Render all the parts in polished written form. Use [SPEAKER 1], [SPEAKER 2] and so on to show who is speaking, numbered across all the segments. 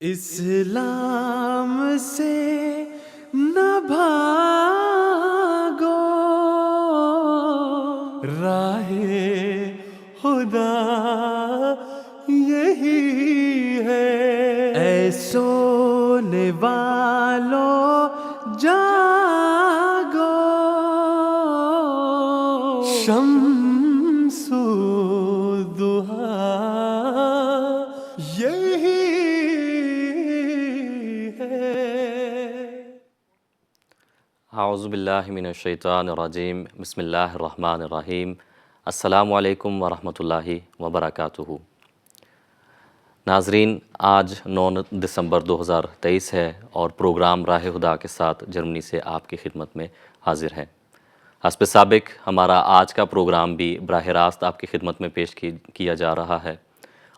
[SPEAKER 1] اسلام سے نہ بھاگو، راہ خدا یہی ہے۔ اے سونے والو جاگو، شمس الضحیٰ یہی
[SPEAKER 2] اعوذ باللہ من الشیطان الرجیم، بسم اللہ الرحمن الرحیم۔ السلام علیکم ورحمۃ اللہ وبرکاتہ۔ ناظرین، آج 9 دسمبر 2023 ہے اور پروگرام راہ خدا کے ساتھ جرمنی سے آپ کی خدمت میں حاضر ہیں۔ حسب سابق ہمارا آج کا پروگرام بھی براہ راست آپ کی خدمت میں پیش کیا جا رہا ہے،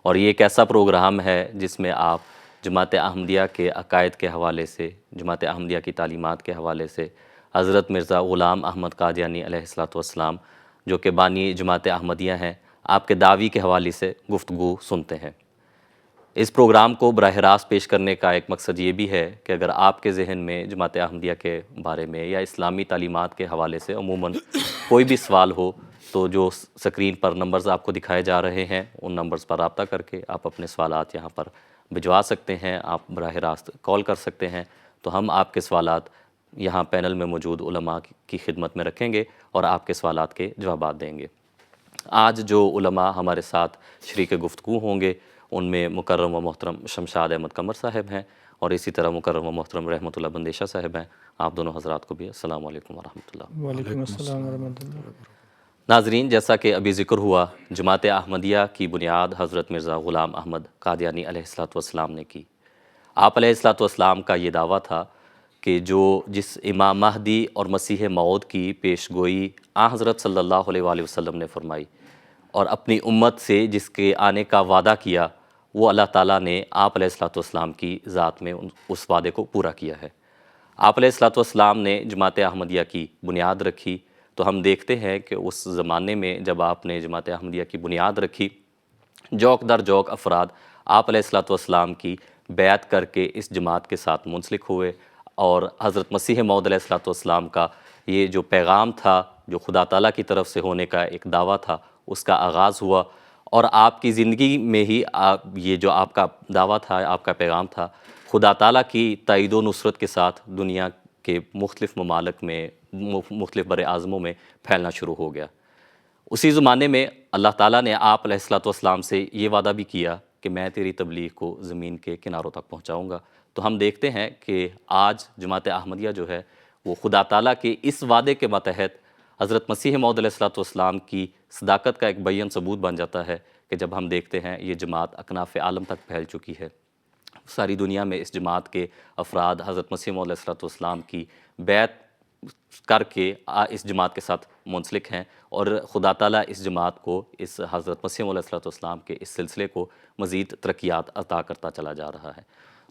[SPEAKER 2] اور یہ ایک ایسا پروگرام ہے جس میں آپ جماعت احمدیہ کے عقائد کے حوالے سے، جماعت احمدیہ کی تعلیمات کے حوالے سے، حضرت مرزا غلام احمد قادیانی علیہ السلام جو کہ بانی جماعت احمدیہ ہیں، آپ کے دعوی کے حوالے سے گفتگو سنتے ہیں۔ اس پروگرام کو براہ راست پیش کرنے کا ایک مقصد یہ بھی ہے کہ اگر آپ کے ذہن میں جماعت احمدیہ کے بارے میں یا اسلامی تعلیمات کے حوالے سے عموماً کوئی بھی سوال ہو تو جو سکرین پر نمبرز آپ کو دکھائے جا رہے ہیں ان نمبرز پر رابطہ کر کے آپ اپنے سوالات یہاں پر بھجوا سکتے ہیں، آپ براہ راست کال کر سکتے ہیں، تو ہم آپ کے سوالات یہاں پینل میں موجود علماء کی خدمت میں رکھیں گے اور آپ کے سوالات کے جوابات دیں گے۔ آج جو علماء ہمارے ساتھ شریک گفتگو ہوں گے ان میں مکرم و محترم شمشاد احمد قمر صاحب ہیں، اور اسی طرح مکرم و محترم رحمۃ اللہ بندیشہ صاحب ہیں۔ آپ دونوں حضرات کو بھی السلام علیکم ورحمۃ اللہ۔
[SPEAKER 3] وعلیکم السلام ورحمۃ اللہ۔
[SPEAKER 2] ناظرین، جیسا کہ ابھی ذکر ہوا، جماعت احمدیہ کی بنیاد حضرت مرزا غلام احمد قادیانی علیہ السلام نے کی۔ آپ علیہ السلام کا یہ دعویٰ تھا کہ جس امام مہدی اور مسیح موعود کی پیش گوئی حضرت صلی اللہ علیہ وآلہ وسلم نے فرمائی اور اپنی امت سے جس کے آنے کا وعدہ کیا، وہ اللہ تعالیٰ نے آپ علیہ السلام کی ذات میں اس وعدے کو پورا کیا ہے۔ آپ علیہ السلام نے جماعت احمدیہ کی بنیاد رکھی، تو ہم دیکھتے ہیں کہ اس زمانے میں جب آپ نے جماعت احمدیہ کی بنیاد رکھی، جوک در جوک افراد آپ علیہ السلام کی بیعت کر کے اس جماعت کے ساتھ منسلک ہوئے، اور حضرت مسیح موعود علیہ السلام کا یہ جو پیغام تھا، جو خدا تعالیٰ کی طرف سے ہونے کا ایک دعویٰ تھا، اس کا آغاز ہوا، اور آپ کی زندگی میں ہی یہ جو آپ کا دعویٰ تھا، آپ کا پیغام تھا، خدا تعالیٰ کی تائید و نصرت کے ساتھ دنیا کے مختلف ممالک میں، مختلف بر اعظموں میں پھیلنا شروع ہو گیا۔ اسی زمانے میں اللہ تعالیٰ نے آپ علیہ السلام سے یہ وعدہ بھی کیا کہ میں تیری تبلیغ کو زمین کے کناروں تک پہنچاؤں گا۔ تو ہم دیکھتے ہیں کہ آج جماعت احمدیہ جو ہے وہ خدا تعالیٰ کے اس وعدے کے ماتحت حضرت مسیح موعود علیہ السلام کی صداقت کا ایک بیان ثبوت بن جاتا ہے کہ جب ہم دیکھتے ہیں یہ جماعت اکناف عالم تک پھیل چکی ہے۔ ساری دنیا میں اس جماعت کے افراد حضرت مسیح موعود علیہ السلام کی بیعت کر کے اس جماعت کے ساتھ منسلک ہیں، اور خدا تعالیٰ اس جماعت کو، اس حضرت مسیح موعود علیہ السلام کے اس سلسلے کو مزید ترقیات عطا کرتا چلا جا رہا ہے۔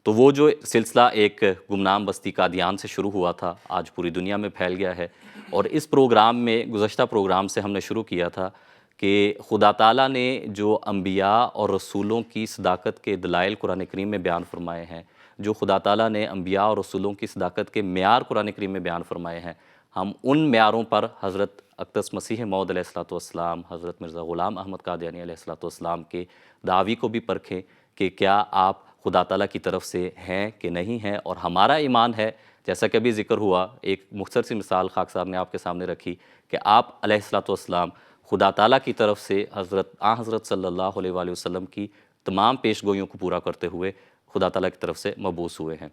[SPEAKER 2] تو وہ جو سلسلہ ایک گمنام بستی قادیان سے شروع ہوا تھا، آج پوری دنیا میں پھیل گیا ہے، اور اس پروگرام میں، گزشتہ پروگرام سے ہم نے شروع کیا تھا کہ خدا تعالیٰ نے جو انبیاء اور رسولوں کی صداقت کے دلائل قرآن کریم میں بیان فرمائے ہیں، جو خدا تعالیٰ نے انبیاء اور رسولوں کی صداقت کے معیار قرآن کریم میں بیان فرمائے ہیں، ہم ان معیاروں پر حضرت اقدس مسیح موعود علیہ السلام، حضرت مرزا غلام احمد قادیانی علیہ السلام کے دعوی کو بھی پرکھیں کہ کیا آپ خدا تعالیٰ کی طرف سے ہیں کہ نہیں ہیں۔ اور ہمارا ایمان ہے، جیسا کہ ابھی ذکر ہوا، ایک مختصر سی مثال خاک صاحب نے آپ کے سامنے رکھی کہ آپ علیہ السلام خدا تعالیٰ کی طرف سے حضرت صلی اللہ علیہ وآلہ وسلم کی تمام پیش گوئیوں کو پورا کرتے ہوئے خدا تعالیٰ کی طرف سے مبعوث ہوئے ہیں۔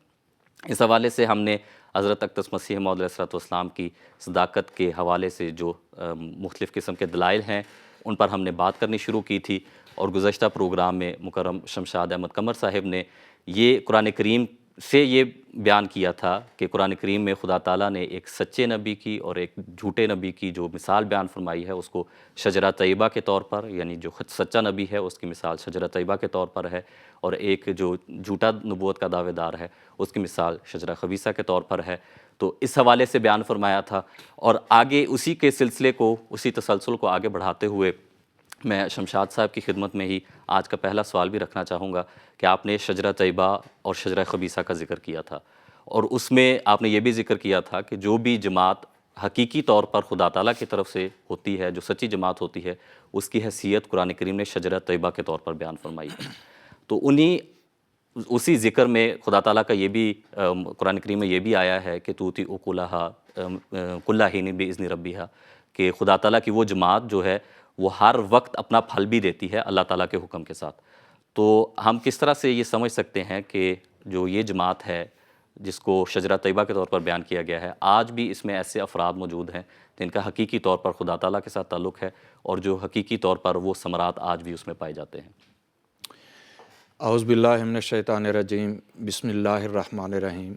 [SPEAKER 2] اس حوالے سے ہم نے حضرت اقدس مسیح موعود علیہ السلام کی صداقت کے حوالے سے جو مختلف قسم کے دلائل ہیں ان پر ہم نے بات کرنی شروع کی تھی، اور گزشتہ پروگرام میں مکرم شمشاد احمد قمر صاحب نے یہ قرآن کریم سے یہ بیان کیا تھا کہ قرآن کریم میں خدا تعالیٰ نے ایک سچے نبی کی اور ایک جھوٹے نبی کی جو مثال بیان فرمائی ہے، اس کو شجرہ طیبہ کے طور پر، یعنی جو سچا نبی ہے اس کی مثال شجرہ طیبہ کے طور پر ہے، اور ایک جو جھوٹا نبوت کا دعوے دار ہے اس کی مثال شجرہ خبیثہ کے طور پر ہے۔ تو اس حوالے سے بیان فرمایا تھا، اور آگے اسی کے سلسلے کو، اسی تسلسل کو آگے بڑھاتے ہوئے میں شمشاد صاحب کی خدمت میں ہی آج کا پہلا سوال بھی رکھنا چاہوں گا کہ آپ نے شجرہ طیبہ اور شجرہ خبیثہ کا ذکر کیا تھا، اور اس میں آپ نے یہ بھی ذکر کیا تھا کہ جو بھی جماعت حقیقی طور پر خدا تعالیٰ کی طرف سے ہوتی ہے، جو سچی جماعت ہوتی ہے، اس کی حیثیت قرآن کریم نے شجرہ طیبہ کے طور پر بیان فرمائی ہے۔ تو اسی ذکر میں خدا تعالیٰ کا یہ بھی قرآن کریم میں یہ بھی آیا ہے کہ توتی اکلہا کل حین باذن ربیہا، کہ خدا تعالیٰ کی وہ جماعت جو ہے وہ ہر وقت اپنا پھل بھی دیتی ہے اللہ تعالیٰ کے حکم کے ساتھ۔ تو ہم کس طرح سے یہ سمجھ سکتے ہیں کہ جو یہ جماعت ہے جس کو شجرہ طیبہ کے طور پر بیان کیا گیا ہے، آج بھی اس میں ایسے افراد موجود ہیں جن کا حقیقی طور پر خدا تعالیٰ کے ساتھ تعلق ہے اور جو حقیقی طور پر وہ ثمرات آج بھی اس میں پائے جاتے ہیں؟
[SPEAKER 4] اعوذ باللہ من الشیطان الرجیم، بسم اللہ الرحمن الرحیم۔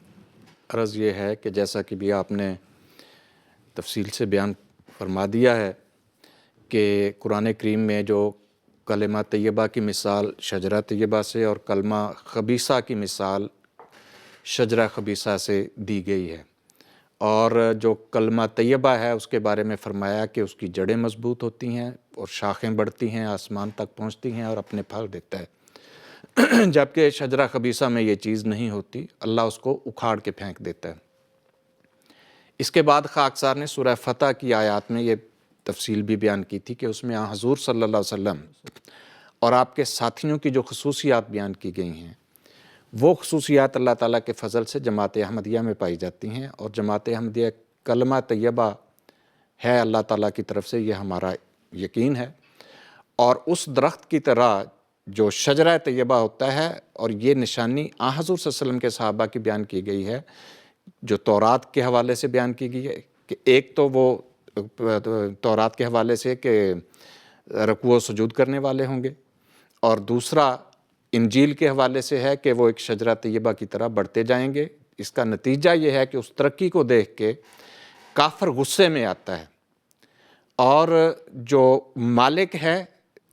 [SPEAKER 4] عرض یہ ہے کہ جیسا کہ بھی آپ نے تفصیل سے بیان فرما دیا ہے کہ قرآن کریم میں جو کلمہ طیبہ کی مثال شجرہ طیبہ سے اور کلمہ خبیثہ کی مثال شجرہ خبیثہ سے دی گئی ہے، اور جو کلمہ طیبہ ہے اس کے بارے میں فرمایا کہ اس کی جڑیں مضبوط ہوتی ہیں اور شاخیں بڑھتی ہیں، آسمان تک پہنچتی ہیں اور اپنے پھل دیتا ہے، جبکہ شجرہ خبیثہ میں یہ چیز نہیں ہوتی، اللہ اس کو اکھاڑ کے پھینک دیتا ہے۔ اس کے بعد خاکسار نے سورہ فتح کی آیات میں یہ تفصیل بھی بیان کی تھی کہ اس میں حضور صلی اللہ علیہ وسلم اور آپ کے ساتھیوں کی جو خصوصیات بیان کی گئی ہیں، وہ خصوصیات اللہ تعالیٰ کے فضل سے جماعت احمدیہ میں پائی جاتی ہیں، اور جماعت احمدیہ کلمہ طیبہ ہے اللہ تعالیٰ کی طرف سے، یہ ہمارا یقین ہے۔ اور اس درخت کی طرح جو شجرہ طیبہ ہوتا ہے، اور یہ نشانی حضور صلی اللہ علیہ وسلم کے صحابہ کی بیان کی گئی ہے، جو تورات کے حوالے سے بیان کی گئی ہے، کہ ایک تو وہ تورات کے حوالے سے کہ رکوع و سجود کرنے والے ہوں گے، اور دوسرا انجیل کے حوالے سے ہے کہ وہ ایک شجرہ طیبہ کی طرح بڑھتے جائیں گے۔ اس کا نتیجہ یہ ہے کہ اس ترقی کو دیکھ کے کافر غصے میں آتا ہے، اور جو مالک ہے،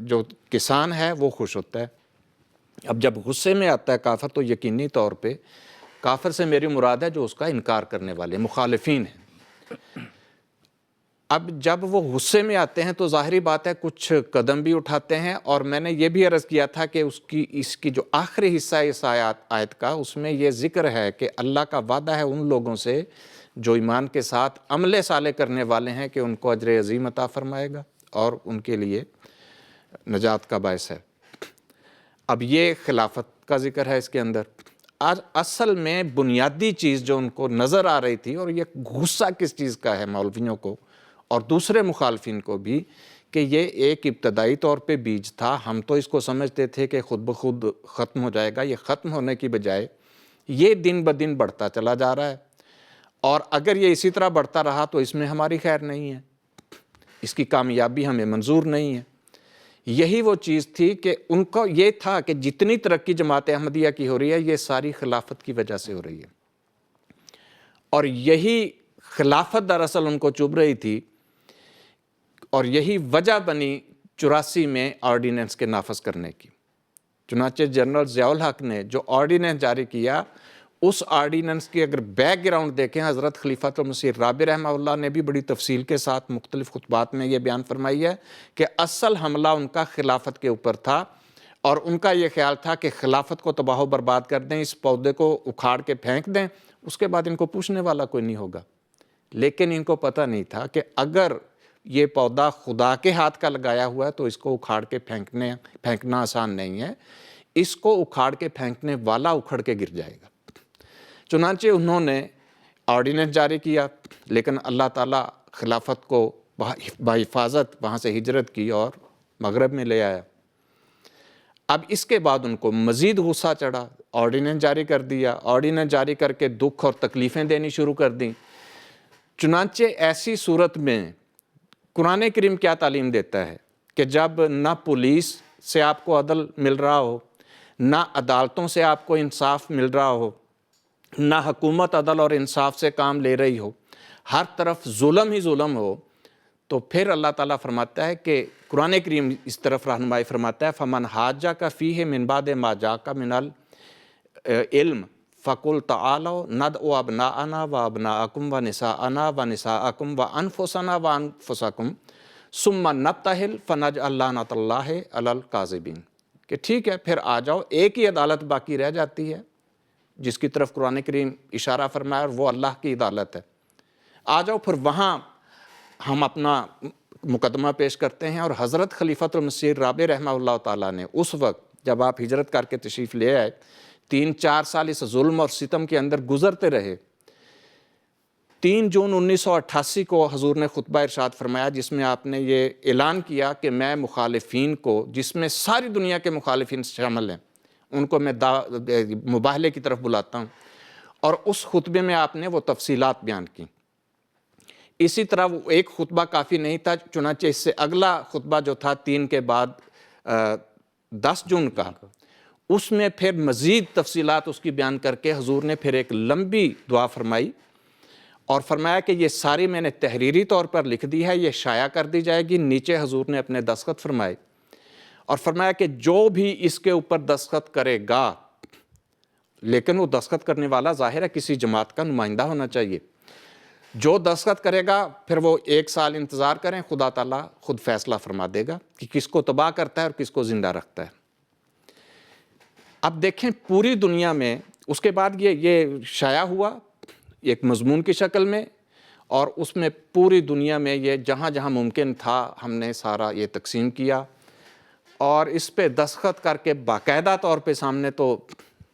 [SPEAKER 4] جو کسان ہے، وہ خوش ہوتا ہے۔ اب جب غصے میں آتا ہے کافر، تو یقینی طور پہ کافر سے میری مراد ہے جو اس کا انکار کرنے والے مخالفین ہیں۔ اب جب وہ غصے میں آتے ہیں تو ظاہری بات ہے کچھ قدم بھی اٹھاتے ہیں، اور میں نے یہ بھی عرض کیا تھا کہ اس کی جو آخری حصہ ہے اس آیت کا، اس میں یہ ذکر ہے کہ اللہ کا وعدہ ہے ان لوگوں سے جو ایمان کے ساتھ عمل صالح کرنے والے ہیں کہ ان کو اجر عظیم عطا فرمائے گا اور ان کے لیے نجات کا باعث ہے۔ اب یہ خلافت کا ذکر ہے اس کے اندر۔ آج اصل میں بنیادی چیز جو ان کو نظر آ رہی تھی، اور یہ غصہ کس چیز کا ہے مولویوں کو اور دوسرے مخالفین کو بھی، کہ یہ ایک ابتدائی طور پہ بیج تھا، ہم تو اس کو سمجھتے تھے کہ خود بخود ختم ہو جائے گا، یہ ختم ہونے کی بجائے یہ دن بدن بڑھتا چلا جا رہا ہے، اور اگر یہ اسی طرح بڑھتا رہا تو اس میں ہماری خیر نہیں ہے، اس کی کامیابی ہمیں منظور نہیں ہے۔ یہی وہ چیز تھی کہ ان کو یہ تھا کہ جتنی ترقی جماعت احمدیہ کی ہو رہی ہے، یہ ساری خلافت کی وجہ سے ہو رہی ہے، اور یہی خلافت دراصل ان کو چبھ رہی تھی، اور یہی وجہ بنی 84 میں آرڈیننس کے نافذ کرنے کی۔ چنانچہ جنرل ضیاء الحق نے جو آرڈیننس جاری کیا، اس آرڈیننس کی اگر بیک گراؤنڈ دیکھیں، حضرت خلیفۃ المسیح رابع رحمہ اللہ نے بھی بڑی تفصیل کے ساتھ مختلف خطبات میں یہ بیان فرمائی ہے کہ اصل حملہ ان کا خلافت کے اوپر تھا، اور ان کا یہ خیال تھا کہ خلافت کو تباہ و برباد کر دیں، اس پودے کو اکھاڑ کے پھینک دیں، اس کے بعد ان کو پوچھنے والا کوئی نہیں ہوگا۔ لیکن ان کو پتہ نہیں تھا کہ اگر یہ پودا خدا کے ہاتھ کا لگایا ہوا ہے تو اس کو اکھاڑ کے پھینکنا آسان نہیں ہے، اس کو اکھاڑ کے پھینکنے والا اکھڑ کے گر جائے گا۔ چنانچہ انہوں نے آرڈیننس جاری کیا، لیکن اللہ تعالیٰ خلافت کو بحفاظت وہاں سے ہجرت کی اور مغرب میں لے آیا۔ اب اس کے بعد ان کو مزید غصہ چڑھا، آرڈیننس جاری کر دیا، آرڈیننس جاری کر کے دکھ اور تکلیفیں دینی شروع کر دیں۔ چنانچہ ایسی صورت میں قرآن کریم کیا تعلیم دیتا ہے کہ جب نہ پولیس سے آپ کو عدل مل رہا ہو، نہ عدالتوں سے آپ کو انصاف مل رہا ہو، نہ حکومت عدل اور انصاف سے کام لے رہی ہو، ہر طرف ظلم ہی ظلم ہو، تو پھر اللہ تعالیٰ فرماتا ہے کہ قرآن کریم اس طرف رہنمائی فرماتا ہے فَمَنْ حَاجَّكَ فِيهِ مِنْ بَعْدِ مَا جَاءَكَ مِنَ الْعِلْمِ فَقُلْ تَعَالَوْا نَدْعُ أَبْنَاءَنَا وَأَبْنَاءَكُمْ وَنِسَاءَنَا وَنِسَاءَكُمْ وَأَنفُسَنَا وَأَنفُسَكُمْ ثم نبتہل فنجعل لعنۃ اللہ علی الکاذبین، کہ ٹھیک ہے پھر آ جاؤ، ایک ہی عدالت باقی رہ جاتی ہے جس کی طرف قرآن کریم اشارہ فرمایا، اور وہ اللہ کی عدالت ہے، آ جاؤ پھر وہاں ہم اپنا مقدمہ پیش کرتے ہیں۔ اور حضرت خلیفۃ المسیح رابع رحمہ اللہ تعالیٰ نے اس وقت جب آپ ہجرت کر کے تشریف لے آئے، 3-4 سال اس ظلم اور ستم کے اندر گزرتے رہے۔ 3 جون 1988 کو حضور نے خطبہ ارشاد فرمایا جس میں آپ نے یہ اعلان کیا کہ میں مخالفین کو، جس میں ساری دنیا کے مخالفین شامل ہیں، ان کو میں مباہلے کی طرف بلاتا ہوں، اور اس خطبے میں آپ نے وہ تفصیلات بیان کی۔ اسی طرح وہ ایک خطبہ کافی نہیں تھا، چنانچہ اس سے اگلا خطبہ جو تھا 3 کے بعد 10 جون کا، اس میں پھر مزید تفصیلات اس کی بیان کر کے حضور نے پھر ایک لمبی دعا فرمائی، اور فرمایا کہ یہ ساری میں نے تحریری طور پر لکھ دی ہے، یہ شائع کر دی جائے گی۔ نیچے حضور نے اپنے دستخط فرمائے اور فرمایا کہ جو بھی اس کے اوپر دستخط کرے گا، لیکن وہ دستخط کرنے والا ظاہر ہے کسی جماعت کا نمائندہ ہونا چاہیے، جو دستخط کرے گا پھر وہ 1 سال انتظار کریں، خدا تعالیٰ خود فیصلہ فرما دے گا کہ کس کو تباہ کرتا ہے اور کس کو زندہ رکھتا ہے۔ اب دیکھیں پوری دنیا میں اس کے بعد یہ شائع ہوا ایک مضمون کی شکل میں، اور اس میں پوری دنیا میں یہ جہاں جہاں ممکن تھا ہم نے سارا یہ تقسیم کیا، اور اس پہ دستخط کر کے باقاعدہ طور پہ سامنے تو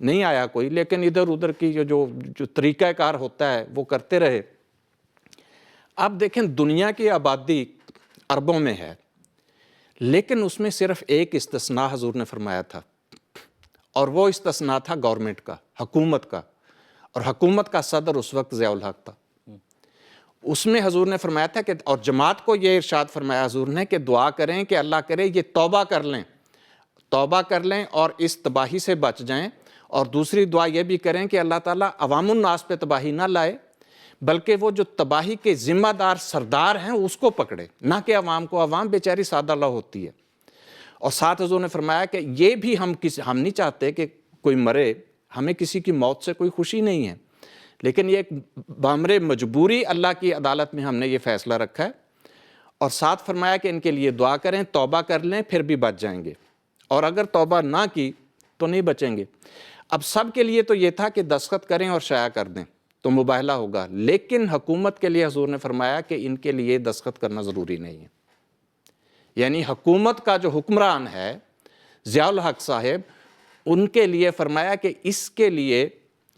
[SPEAKER 4] نہیں آیا کوئی، لیکن ادھر ادھر کی جو طریقہ کار ہوتا ہے وہ کرتے رہے۔ اب دیکھیں دنیا کی آبادی اربوں میں ہے، لیکن اس میں صرف ایک استثناء حضور نے فرمایا تھا، اور وہ استثناء تھا گورنمنٹ کا، حکومت کا، اور حکومت کا صدر اس وقت ضیاء الحق تھا۔ اس میں حضور نے فرمایا تھا کہ، اور جماعت کو یہ ارشاد فرمایا حضور نے کہ دعا کریں کہ اللہ کرے یہ توبہ کر لیں اور اس تباہی سے بچ جائیں، اور دوسری دعا یہ بھی کریں کہ اللہ تعالیٰ عوام الناس پہ تباہی نہ لائے، بلکہ وہ جو تباہی کے ذمہ دار سردار ہیں اس کو پکڑے، نہ کہ عوام کو، عوام بیچاری سادہ لو ہوتی ہے۔ اور ساتھ حضور نے فرمایا کہ یہ بھی ہم نہیں چاہتے کہ کوئی مرے، ہمیں کسی کی موت سے کوئی خوشی نہیں ہے، لیکن یہ ایک بامر مجبوری اللہ کی عدالت میں ہم نے یہ فیصلہ رکھا ہے۔ اور ساتھ فرمایا کہ ان کے لیے دعا کریں، توبہ کر لیں، پھر بھی بچ جائیں گے، اور اگر توبہ نہ کی تو نہیں بچیں گے۔ اب سب کے لیے تو یہ تھا کہ دستخط کریں اور شائع کر دیں تو مباہلہ ہوگا، لیکن حکومت کے لیے حضور نے فرمایا کہ ان کے لیے دستخط کرنا ضروری نہیں ہے۔ یعنی حکومت کا جو حکمران ہے ضیاء الحق صاحب، ان کے لیے فرمایا کہ اس کے لیے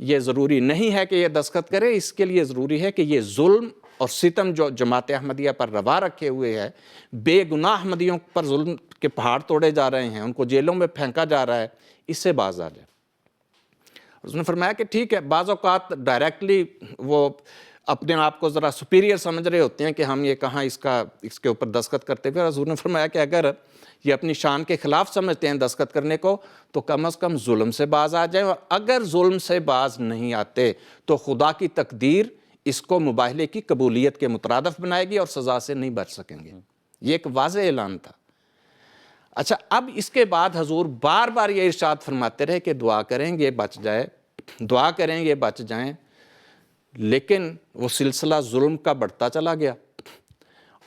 [SPEAKER 4] یہ ضروری نہیں ہے کہ یہ دستخط کرے، اس کے لیے ضروری ہے کہ یہ ظلم اور ستم جو جماعت احمدیہ پر روا رکھے ہوئے ہے، بے گناہ احمدیوں پر ظلم کے پہاڑ توڑے جا رہے ہیں، ان کو جیلوں میں پھینکا جا رہا ہے، اس سے باز آ جائے۔ اس نے فرمایا کہ ٹھیک ہے، بعض اوقات ڈائریکٹلی وہ اپنے آپ کو ذرا سپیریئر سمجھ رہے ہوتے ہیں کہ ہم یہ کہاں اس کے اوپر دستخط کرتے ہوئے، حضور نے فرمایا کہ اگر یہ اپنی شان کے خلاف سمجھتے ہیں دستخط کرنے کو تو کم از کم ظلم سے باز آ جائیں، اور اگر ظلم سے باز نہیں آتے تو خدا کی تقدیر اس کو مباہلے کی قبولیت کے مترادف بنائے گی اور سزا سے نہیں بچ سکیں گے۔ یہ ایک واضح اعلان تھا۔ اچھا، اب اس کے بعد حضور بار بار یہ ارشاد فرماتے رہے کہ دعا کریں گے بچ جائے، دعا کریں گے بچ جائیں، لیکن وہ سلسلہ ظلم کا بڑھتا چلا گیا،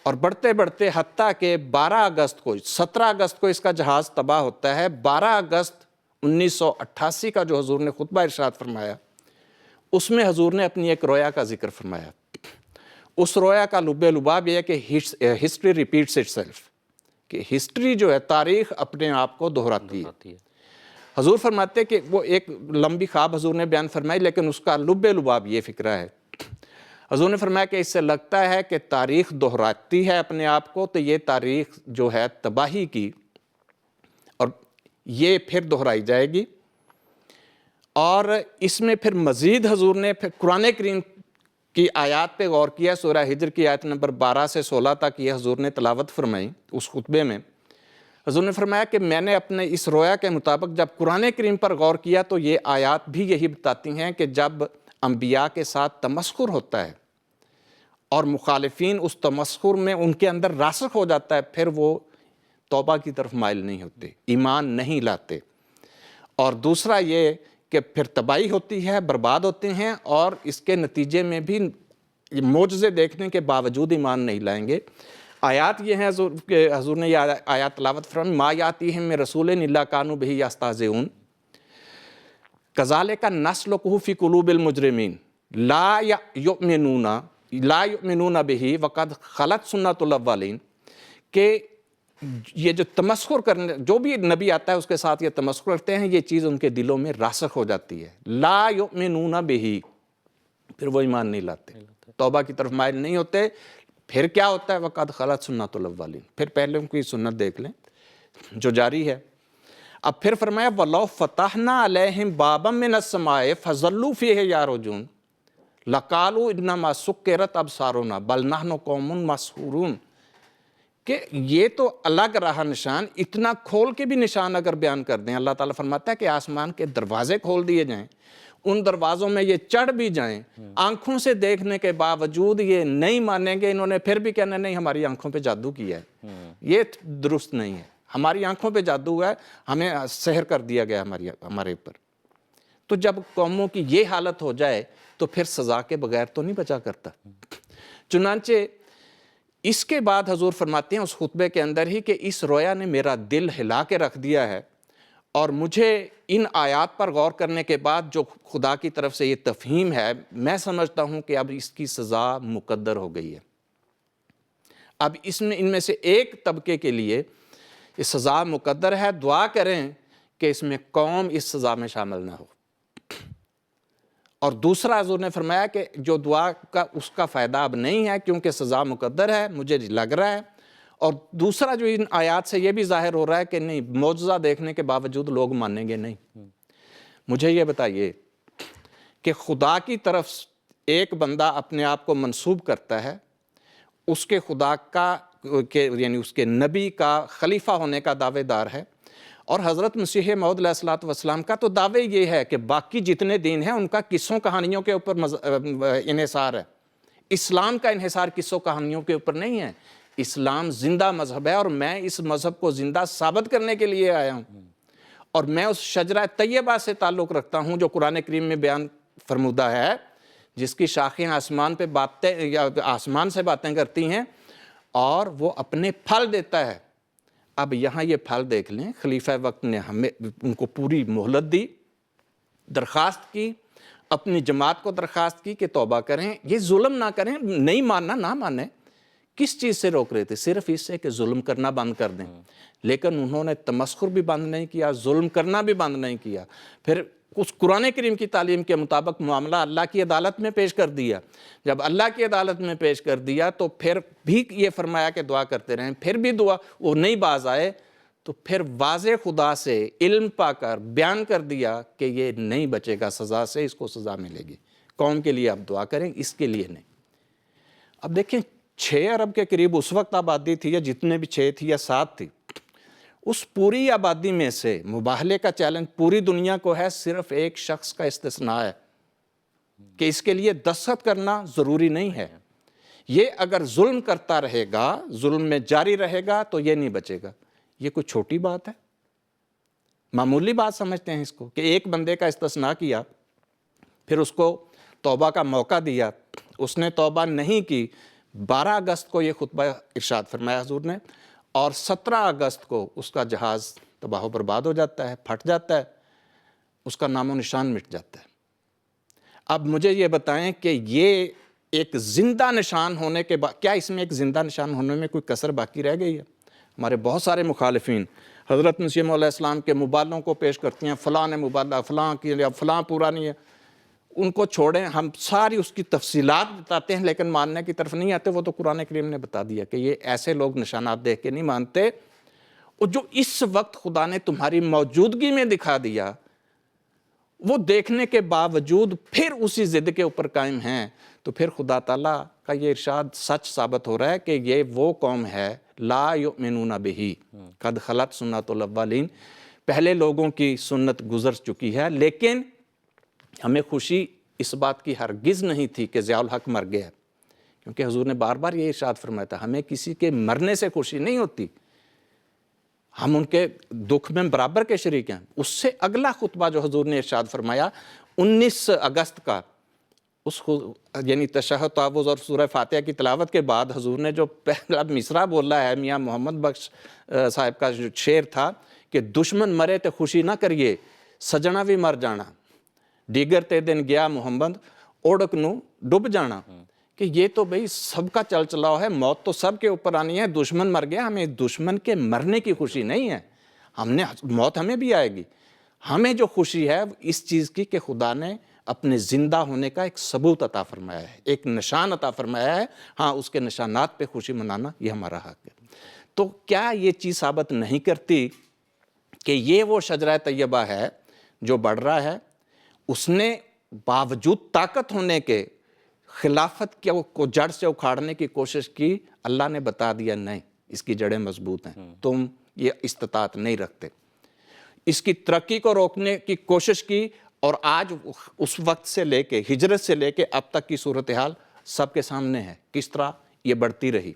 [SPEAKER 4] اور بڑھتے بڑھتے حتیٰ کہ 17 اگست کو اس کا جہاز تباہ ہوتا ہے۔ 12 اگست 1988 کا جو حضور نے خطبہ ارشاد فرمایا، اس میں حضور نے اپنی ایک رویا کا ذکر فرمایا۔ اس رویا کا لب لباب یہ ہے کہ ہسٹری ریپیٹس اٹ سیلف، کہ ہسٹری جو ہے، تاریخ اپنے آپ کو دہراتی ہے۔ حضور فرماتے کہ وہ ایک لمبی خواب حضور نے بیان فرمائی، لیکن اس کا لب لباب یہ فکرہ ہے۔ حضور نے فرمایا کہ اس سے لگتا ہے کہ تاریخ دہراتی ہے اپنے آپ کو، تو یہ تاریخ جو ہے تباہی کی، اور یہ پھر دہرائی جائے گی۔ اور اس میں پھر مزید حضور نے پھر قرآن کریم کی آیات پہ غور کیا۔ سورہ ہجر کی آیت نمبر 12 سے 16 تک یہ حضور نے تلاوت فرمائی اس خطبے میں۔ حضور نے فرمایا کہ میں نے اپنے اس رویا کے مطابق جب قرآن کریم پر غور کیا تو یہ آیات بھی یہی بتاتی ہیں کہ جب انبیاء کے ساتھ تمسخر ہوتا ہے اور مخالفین اس تمسخر میں ان کے اندر راسخ ہو جاتا ہے، پھر وہ توبہ کی طرف مائل نہیں ہوتے، ایمان نہیں لاتے، اور دوسرا یہ کہ پھر تباہی ہوتی ہے، برباد ہوتے ہیں، اور اس کے نتیجے میں بھی معجزے دیکھنے کے باوجود ایمان نہیں لائیں گے۔ آیات یہ ہیں حضور کہ حضور نے یہ آیات تلاوت فرمائی، ما یاتیہم من رسول الا کانوا بہ یستہزئون کذالک نسلکہ فی قلوب المجرمین لا یؤمنون بہ وقد خلت سنت الاولین، کہ یہ جو تمسخر کرنے، جو بھی نبی آتا ہے اس کے ساتھ یہ تمسخر کرتے ہیں، یہ چیز ان کے دلوں میں راسخ ہو جاتی ہے. لا یؤمنون بہ، پھر وہ ایمان نہیں لاتے، توبہ کی طرف مائل نہیں ہوتے. پھر کیا ہوتا ہے؟ وقد خلت سنت الاولین، پھر پہلے ان کی سنت دیکھ لیں جو جاری ہے. اب پھر فرمایا وَلَوْ فَتَحْنَا عَلَيْهِمْ بَابًا مِّنَ السَّمَاءِ فَظَلُّوا فِيهِ يَعْرُجُونَ لَقَالُوا إِنَّمَا سُكِّرَتْ أَبْصَارُنَا بَلْ نَحْنُ قَوْمٌ مَسْحُورُونَ، کہ یہ تو الگ رہا نشان. اتنا کھول کے بھی نشان اگر بیان کر دیں، اللہ تعالیٰ فرماتا ہے کہ آسمان کے دروازے کھول دیے جائیں، ان دروازوں میں یہ چڑھ بھی جائیں، آنکھوں سے دیکھنے کے باوجود یہ نہیں مانیں گے. انہوں نے پھر بھی کہنا نہیں ہماری آنکھوں پہ جادو کیا ہے. یہ درست نہیں ہے، ہماری آنکھوں پہ جادو ہوا ہے، ہمیں سحر کر دیا گیا ہمارے اوپر. تو جب قوموں کی یہ حالت ہو جائے تو پھر سزا کے بغیر تو نہیں بچا کرتا. چنانچہ اس کے بعد حضور فرماتے ہیں اس خطبے کے اندر ہی کہ اس رویا نے میرا دل ہلا کے رکھ دیا ہے، اور مجھے ان آیات پر غور کرنے کے بعد جو خدا کی طرف سے یہ تفہیم ہے، میں سمجھتا ہوں کہ اب اس کی سزا مقدر ہو گئی ہے. اب ان میں سے ایک طبقے کے لیے یہ سزا مقدر ہے. دعا کریں کہ اس میں قوم اس سزا میں شامل نہ ہو. اور دوسرا حضور نے فرمایا کہ جو دعا کا اس کا فائدہ اب نہیں ہے کیونکہ سزا مقدر ہے، مجھے لگ رہا ہے. اور دوسرا جو ان آیات سے یہ بھی ظاہر ہو رہا ہے کہ نہیں، معجزہ دیکھنے کے باوجود لوگ مانیں گے نہیں. مجھے یہ بتائیے کہ خدا کی طرف ایک بندہ اپنے آپ کو منسوب کرتا ہے، اس کے خدا کا یعنی اس کے نبی کا خلیفہ ہونے کا دعوے دار ہے، اور حضرت مسیح موعود علیہ الصلوۃ والسلام کا تو دعوے یہ ہے کہ باقی جتنے دین ہیں ان کا قصوں کہانیوں کے اوپر انحصار ہے. اسلام کا انحصار قصوں کہانیوں کے اوپر نہیں ہے. اسلام زندہ مذہب ہے، اور میں اس مذہب کو زندہ ثابت کرنے کے لیے آیا ہوں. اور میں اس شجرہ طیبہ سے تعلق رکھتا ہوں جو قرآن کریم میں بیان فرمودہ ہے، جس کی شاخیں آسمان پہ باتیں یا آسمان سے باتیں کرتی ہیں، اور وہ اپنے پھل دیتا ہے. اب یہاں یہ پھل دیکھ لیں، خلیفہ وقت نے ہمیں ان کو پوری مہلت دی، درخواست کی، اپنی جماعت کو درخواست کی کہ توبہ کریں، یہ ظلم نہ کریں. نہیں ماننا نہ مانیں. کس چیز سے روک رہے تھے؟ صرف اس سے کہ ظلم کرنا بند کر دیں. لیکن انہوں نے تمسخر بھی بند نہیں کیا، ظلم کرنا بھی بند نہیں کیا. پھر اس قرآن کریم کی تعلیم کے مطابق معاملہ اللہ کی عدالت میں پیش کر دیا. جب اللہ کی عدالت میں پیش کر دیا تو پھر بھی یہ فرمایا کہ دعا کرتے رہیں. پھر بھی دعا وہ نہیں باز آئے تو پھر واضح خدا سے علم پا کر بیان کر دیا کہ یہ نہیں بچے گا سزا سے، اس کو سزا ملے گی. قوم کے لیے آپ دعا کریں، اس کے لیے نہیں. اب دیکھیں 6 ارب کے قریب اس وقت آبادی تھی، یا جتنے بھی 6 تھی یا 7 تھی، اس پوری آبادی میں سے مباہلے کا چیلنج پوری دنیا کو ہے، صرف ایک شخص کا استثناء ہے کہ اس کے لیے دستخط کرنا ضروری نہیں ہے. یہ اگر ظلم کرتا رہے گا، ظلم میں جاری رہے گا تو یہ نہیں بچے گا. یہ کوئی چھوٹی بات ہے؟ معمولی بات سمجھتے ہیں اس کو کہ ایک بندے کا استثناء کیا، پھر اس کو توبہ کا موقع دیا، اس نے توبہ نہیں کی. 12 اگست کو یہ خطبہ ارشاد فرمایا حضور نے، اور 17 اگست کو اس کا جہاز تباہ و برباد ہو جاتا ہے، پھٹ جاتا ہے، اس کا نام و نشان مٹ جاتا ہے. اب مجھے یہ بتائیں کہ یہ ایک زندہ نشان ہونے کے بعد کیا اس میں ایک زندہ نشان ہونے میں کوئی کسر باقی رہ گئی ہے؟ ہمارے بہت سارے مخالفین حضرت مسیح موعود علیہ السلام کے مبالغوں کو پیش کرتی ہیں، فلاں نے مبالغہ، فلاں کی، فلاں پورا نہیں ہے. ان کو چھوڑیں، ہم ساری اس کی تفصیلات بتاتے ہیں لیکن ماننے کی طرف نہیں آتے. وہ تو قرآن کریم نے بتا دیا کہ یہ ایسے لوگ نشانات دیکھ کے نہیں مانتے، اور جو اس وقت خدا نے تمہاری موجودگی میں دکھا دیا، وہ دیکھنے کے باوجود پھر اسی ضد کے اوپر قائم ہیں. تو پھر خدا تعالیٰ کا یہ ارشاد سچ ثابت ہو رہا ہے کہ یہ وہ قوم ہے لا یؤمنون بہ قد خلت سنت الاولین. پہلے لوگوں کی سنت گزر چکی ہے، لیکن ہمیں خوشی اس بات کی ہرگز نہیں تھی کہ ضیاء الحق مر گیا، کیونکہ حضور نے بار بار یہ ارشاد فرمایا تھا ہمیں کسی کے مرنے سے خوشی نہیں ہوتی، ہم ان کے دکھ میں برابر کے شریک ہیں. اس سے اگلا خطبہ جو حضور نے ارشاد فرمایا 19 اگست کا، یعنی تشہد تعوذ اور سورہ فاتحہ کی تلاوت کے بعد حضور نے جو پہلا مصرع بولا ہے میاں محمد بخش صاحب کا جو شعر تھا کہ دشمن مرے تے خوشی نہ کریے سجنا بھی مر جانا دیگر تے دن گیا محمد اوڑک نو ڈب جانا، کہ یہ تو بھئی سب کا چل چلاؤ ہے، موت تو سب کے اوپر آنی ہے، دشمن مر گیا، ہمیں دشمن کے مرنے کی خوشی نہیں ہے، موت ہمیں بھی آئے گی، ہمیں جو خوشی ہے اس چیز کی کہ خدا نے اپنے زندہ ہونے کا ایک ثبوت عطا فرمایا ہے، ایک نشان عطا فرمایا ہے، ہاں اس کے نشانات پہ خوشی منانا یہ ہمارا حق ہے۔ تو کیا یہ چیز ثابت نہیں کرتی کہ یہ وہ شجرہ طیبہ ہے جو بڑھ رہا ہے، اس نے باوجود طاقت ہونے کے خلافت کو جڑ سے اکھاڑنے کی کوشش کی، اللہ نے بتا دیا نہیں اس کی جڑیں مضبوط ہیں، تم یہ استطاعت نہیں رکھتے، اس کی ترقی کو روکنے کی کوشش کی، اور آج اس وقت سے لے کے ہجرت سے لے کے اب تک کی صورتحال سب کے سامنے ہے، کس طرح یہ بڑھتی رہی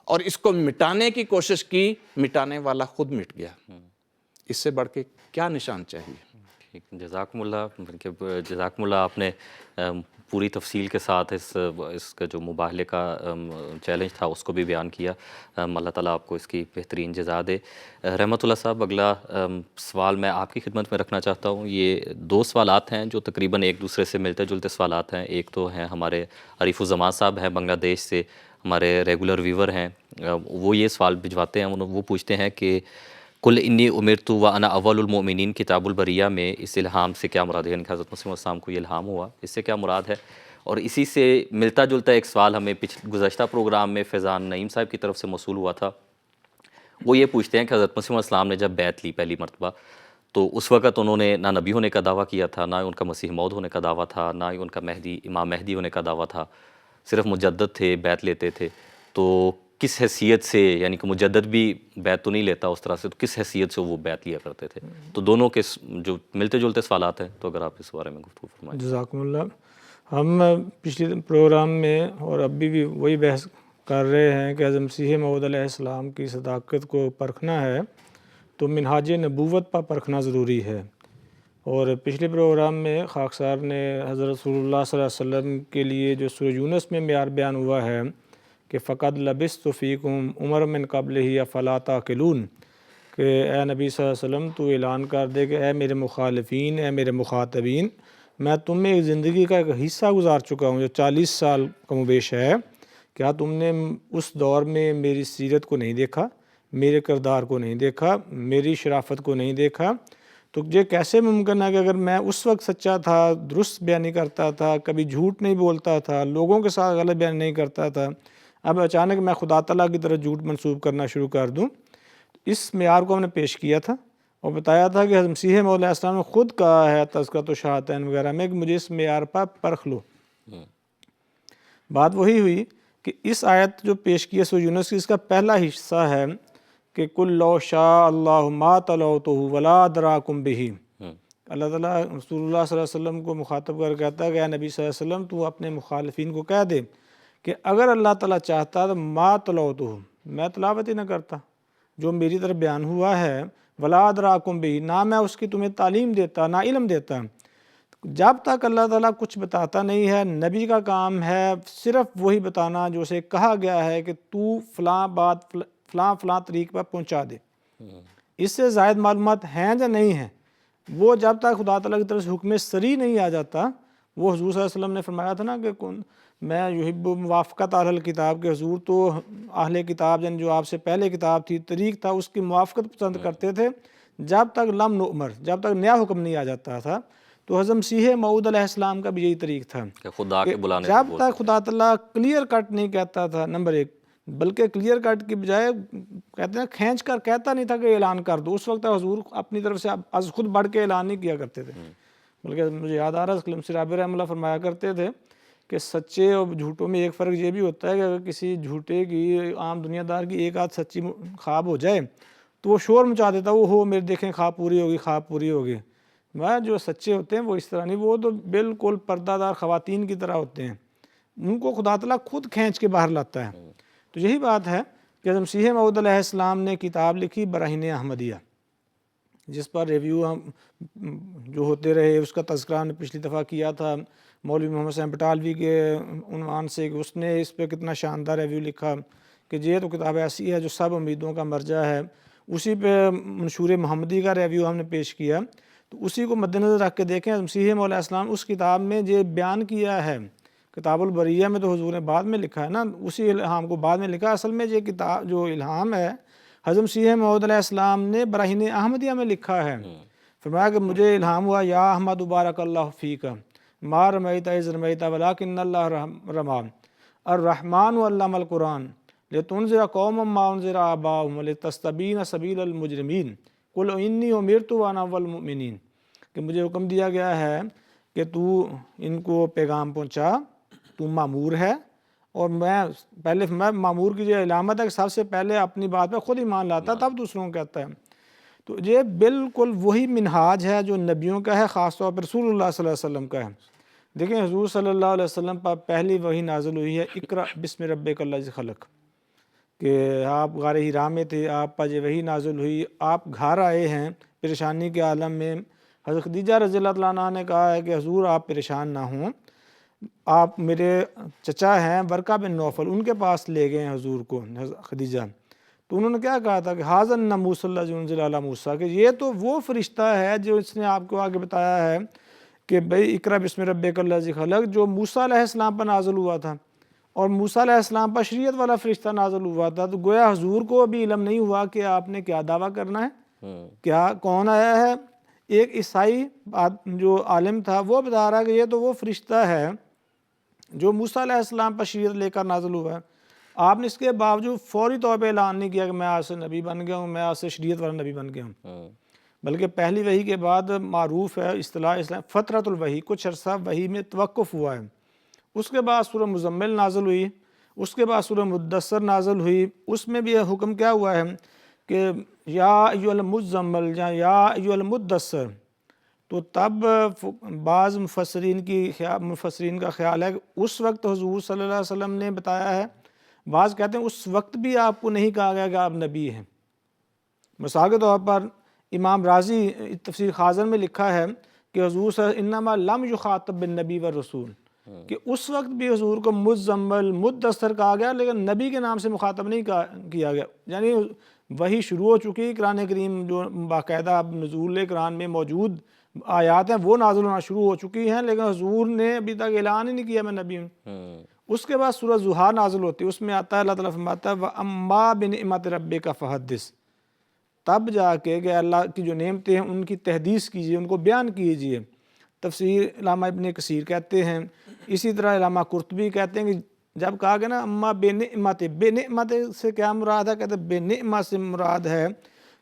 [SPEAKER 4] اور اس کو مٹانے کی کوشش کی، مٹانے والا خود مٹ گیا، اس سے بڑھ کے کیا نشان چاہیے؟
[SPEAKER 2] ٹھیک، جزاکم اللہ، آپ نے پوری تفصیل کے ساتھ اس کا جو مباہلے کا چیلنج تھا اس کو بھی بیان کیا، اللہ تعالیٰ آپ کو اس کی بہترین جزا دے۔ رحمت اللہ صاحب، اگلا سوال میں آپ کی خدمت میں رکھنا چاہتا ہوں، یہ دو سوالات ہیں جو تقریباً ایک دوسرے سے ملتے جلتے سوالات ہیں۔ ایک تو ہیں ہمارے عریف الزمان صاحب ہیں بنگلہ دیش سے، ہمارے ریگولر ویور ہیں، وہ یہ سوال بھجواتے ہیں، وہ پوچھتے ہیں کہ کل انی امرت وانا اول المؤمنین کتاب البریہ میں اس الہام سے کیا مراد ہے، یعنی کہ حضرت مسیح علیہ السلام کو یہ الہام ہوا، اس سے کیا مراد ہے؟ اور اسی سے ملتا جلتا ایک سوال ہمیں گزشتہ پروگرام میں فیضان نعیم صاحب کی طرف سے موصول ہوا تھا، وہ یہ پوچھتے ہیں کہ حضرت مسیح علیہ السلام نے جب بیعت لی پہلی مرتبہ تو اس وقت انہوں نے نہ نبی ہونے کا دعویٰ کیا تھا، نہ ان کا مسیح موعود ہونے کا دعویٰ تھا، نہ ان کا امام مہدی ہونے کا دعویٰ تھا، صرف مجدد تھے، بیعت لیتے تھے۔ تو کس حیثیت سے، یعنی کہ مجدد بھی بیعت تو نہیں لیتا اس طرح سے، تو کس حیثیت سے وہ بیعت لیا کرتے تھے؟ تو دونوں کے جو ملتے جلتے سوالات ہیں، تو اگر آپ اس بارے میں گفتگو فرمائیں۔
[SPEAKER 3] جزاکم اللہ۔ ہم پچھلے پروگرام میں اور ابھی بھی وہی بحث کر رہے ہیں کہ حضرت مسیح موعود علیہ السلام کی صداقت کو پرکھنا ہے تو منہاج نبوت پر پرکھنا ضروری ہے، اور پچھلے پروگرام میں خاکسار نے حضرت رسول اللہ صلی اللہ علیہ وسلم کے لیے جو سورہ یونس میں معیار بیان ہوا ہے کہ فقد لبثت فیکم عمر من قبلہ افلا تعقلون، کہ اے نبی صلی اللہ علیہ وسلم تو اعلان کر دے کہ اے میرے مخالفین، اے میرے مخاطبین، میں تم میں ایک زندگی کا ایک حصہ گزار چکا ہوں جو 40 سال کم و بیش ہے، کیا تم نے اس دور میں میری سیرت کو نہیں دیکھا، میرے کردار کو نہیں دیکھا، میری شرافت کو نہیں دیکھا؟ تو یہ کیسے ممکن ہے کہ اگر میں اس وقت سچا تھا، درست بیان نہیں کرتا تھا، کبھی جھوٹ نہیں بولتا تھا، لوگوں کے ساتھ غلط بیان نہیں کرتا تھا، اب اچانک میں خدا تعالیٰ کی طرف جھوٹ منسوب کرنا شروع کر دوں؟ اس معیار کو ہم نے پیش کیا تھا اور بتایا تھا کہ حضرت مسیح موعود علیہ السلام نے خود کہا ہے تذکرۃ الشہادتین وغیرہ میں کہ مجھے اس معیار پر پرکھ لو۔ بات وہی ہوئی کہ اس آیت جو پیش کی ہے سورہ یونس کی، اس کا پہلا حصہ ہے کہ کل لو شاء اللہ ما طلعتہ ولا ادراکم بہ۔ اللہ تعالیٰ رسول اللہ صلی اللہ علیہ وسلم کو مخاطب کر کہتا ہے کہ اے نبی صلی اللہ علیہ وسلم تو اپنے مخالفین کو کہہ دے کہ اگر اللہ تعالیٰ چاہتا تو ما طلعتہ، میں تلاوت ہی نہ کرتا جو میری طرف بیان ہوا ہے، ولا ادراکم بہ، نہ میں اس کی تمہیں تعلیم دیتا، نہ علم دیتا۔ جب تک اللہ تعالیٰ کچھ بتاتا نہیں ہے، نبی کا کام ہے صرف وہی بتانا جو اسے کہا گیا ہے کہ تو فلاں بات فلاں فلاں طریق پر پہنچا دے، اس سے زائد معلومات ہیں یا نہیں ہیں، وہ جب تک خدا تعالیٰ کی طرف سے حکم سری نہیں آ جاتا۔ وہ حضور صلی اللہ علیہ وسلم نے فرمایا تھا نا کہ میں یحب موافقت اہل کتاب، کے حضور تو اہل کتاب یعنی جو آپ سے پہلے کتاب تھی، طریق تھا، اس کی موافقت پسند کرتے تھے جب تک لم نؤمر، جب تک نیا حکم نہیں آ جاتا تھا۔ تو حضرت مسیح موعود علیہ السلام کا بھی یہی طریق تھا
[SPEAKER 2] کہ خدا کے بلانے
[SPEAKER 3] جب تک خدا تعالیٰ کلیئر کٹ نہیں کہتا تھا، نمبر ایک، بلکہ کلیئر کٹ کی بجائے کہتے ہیں کھینچ کر کہتا نہیں تھا کہ اعلان کر دو، اس وقت حضور اپنی طرف سے از خود بڑھ کے اعلان نہیں کیا کرتے تھے، بلکہ مجھے یاد آ رہا ہے اسلم سرابی رحمہ اللہ فرمایا کرتے تھے کہ سچے اور جھوٹوں میں ایک فرق یہ بھی ہوتا ہے کہ اگر کسی جھوٹے کی عام دنیا دار کی ایک آدھ سچی خواب ہو جائے تو وہ شور مچا دیتا، وہ ہو میرے دیکھیں خواب پوری ہوگی، خواب پوری ہوگی۔ وہ جو سچے ہوتے ہیں وہ اس طرح نہیں، وہ تو بالکل پردہ دار خواتین کی طرح ہوتے ہیں، ان کو خدا تعالیٰ خود کھینچ کے باہر لاتا ہے۔ تو یہی بات ہے کہ حضرت مسیح موعود علیہ السلام نے کتاب لکھی براہین احمدیہ، جس پر ریویو ہم جو ہوتے رہے، اس کا تذکرہ ہم نے پچھلی دفعہ کیا تھا، مولوی محمد حسین بٹالوی کے عنوان سے، کہ اس نے اس پہ کتنا شاندار ریویو لکھا کہ یہ تو کتاب ایسی ہے جو سب امیدوں کا مرجع ہے۔ اسی پہ منشور محمدی کا ریویو ہم نے پیش کیا، تو اسی کو مد نظر رکھ کے دیکھیں مسیح موعود علیہ السلام اس کتاب میں یہ بیان کیا ہے۔ کتاب البریہ میں تو حضور نے بعد میں لکھا ہے نا، اسی الہام کو بعد میں لکھا۔ اصل میں یہ کتاب جو الہام ہے حضرت مسیح موعود علیہ السلام نے براہین احمدیہ میں لکھا ہے۔ فرمایا کہ مجھے الہام ہوا، یا احمد بارک اللہ فیک ما رمیت اذ رمیت ولکن اللہ رمی الرحمن علم القرآن لتنذر قوما ما انذر آباؤہم ولتستبین سبیل المجرمین قل انی امرت وانا اول المؤمنین، کہ مجھے حکم دیا گیا ہے کہ تو ان کو پیغام پہنچا، تو مامور ہے، اور میں مامور کی جو علامت ہے کہ سب سے پہلے اپنی بات پہ خود ایمان لاتا تب دوسروں کو کہتا ہے۔ تو یہ بالکل وہی منہاج ہے جو نبیوں کا ہے، خاص طور پر رسول اللہ صلی اللہ علیہ وسلم کا ہے۔ دیکھیں حضور صلی اللہ علیہ وسلم پر پہلی وحی نازل ہوئی ہے اقرأ بسم ربک الذی خلق، کہ آپ غار حرا میں تھے، آپ پر یہ وحی نازل ہوئی، آپ گھر آئے ہیں پریشانی کے عالم میں۔ حضرت خدیجہ رضی اللہ عنہا نے کہا ہے کہ حضور آپ پریشان نہ ہوں، آپ میرے چچا ہیں ورقہ بن نوفل، ان کے پاس لے گئے ہیں حضور کو خدیجہ، تو انہوں نے کیا کہا تھا کہ حاذا الناموس الذی انزل علی موسیٰ، کہ یہ تو وہ فرشتہ ہے جو اس نے آپ کو آگے بتایا ہے کہ بھئی اقرأ بسم ربک الذی خلق، جو موسیٰ علیہ السلام پر نازل ہوا تھا، اور موسیٰ علیہ السلام پر شریعت والا فرشتہ نازل ہوا تھا۔ تو گویا حضور کو ابھی علم نہیں ہوا کہ آپ نے کیا دعویٰ کرنا ہے، کیا کون آیا ہے۔ ایک عیسائی جو عالم تھا وہ بتا رہا ہے کہ یہ تو وہ فرشتہ ہے جو موسیٰ علیہ السلام پر شریعت لے کر نازل ہوا ہے۔ آپ نے اس کے باوجود فوری طور پہ اعلان نہیں کیا کہ میں آج سے نبی بن گیا ہوں، میں آج سے شریعت والا نبی بن گیا ہوں، بلکہ پہلی وحی کے بعد معروف ہے اصطلاح اسلام فترۃ الوحی، کچھ عرصہ وحی میں توقف ہوا ہے۔ اس کے بعد سورہ مزمل نازل ہوئی، اس کے بعد سورہ مدثر نازل ہوئی، اس میں بھی حکم کیا ہوا ہے کہ یا ایھا المزمل یا ایھا المدثر۔ تو تب بعض مفسرین کا خیال ہے کہ اس وقت حضور صلی اللہ علیہ وسلم نے بتایا ہے، بعض کہتے ہیں اس وقت بھی آپ کو نہیں کہا گیا کہ آپ نبی ہیں۔ مثال کے طور پر امام رازی تفسیر خازن میں لکھا ہے کہ حضور صلی اللہ علیہ وسلم انما لم یخاطب بالنبی والرسول، کہ اس وقت بھی حضور کو مزمل مدثر کہا گیا لیکن نبی کے نام سے مخاطب نہیں کیا گیا، یعنی وہی شروع ہو چکی، قرآن کریم جو باقاعدہ نزول قرآن میں موجود آیات ہیں وہ نازل ہونا شروع ہو چکی ہیں، لیکن حضور نے ابھی تک اعلان ہی نہیں کیا میں نبی ہوں۔ اس کے بعد سورہ ضحیٰ نازل ہوتی ہے، اس میں آتا ہے اللہ تعالیٰ فرماتا ہے وَأَمَّا بِنِعْمَتِ رَبِّكَ فَحَدِّثْ، تب جا کے کہ اللہ کی جو نعمتیں ہیں ان کی تحدیث کیجیے، ان کو بیان کیجیے۔ تفسیر علامہ ابن کثیر کہتے ہیں، اسی طرح علامہ قرطبی کہتے ہیں کہ جب کہا گیا نا اما بے نعمت سے کیا مراد ہے، کہتے ہیں بے نعمت سے مراد ہے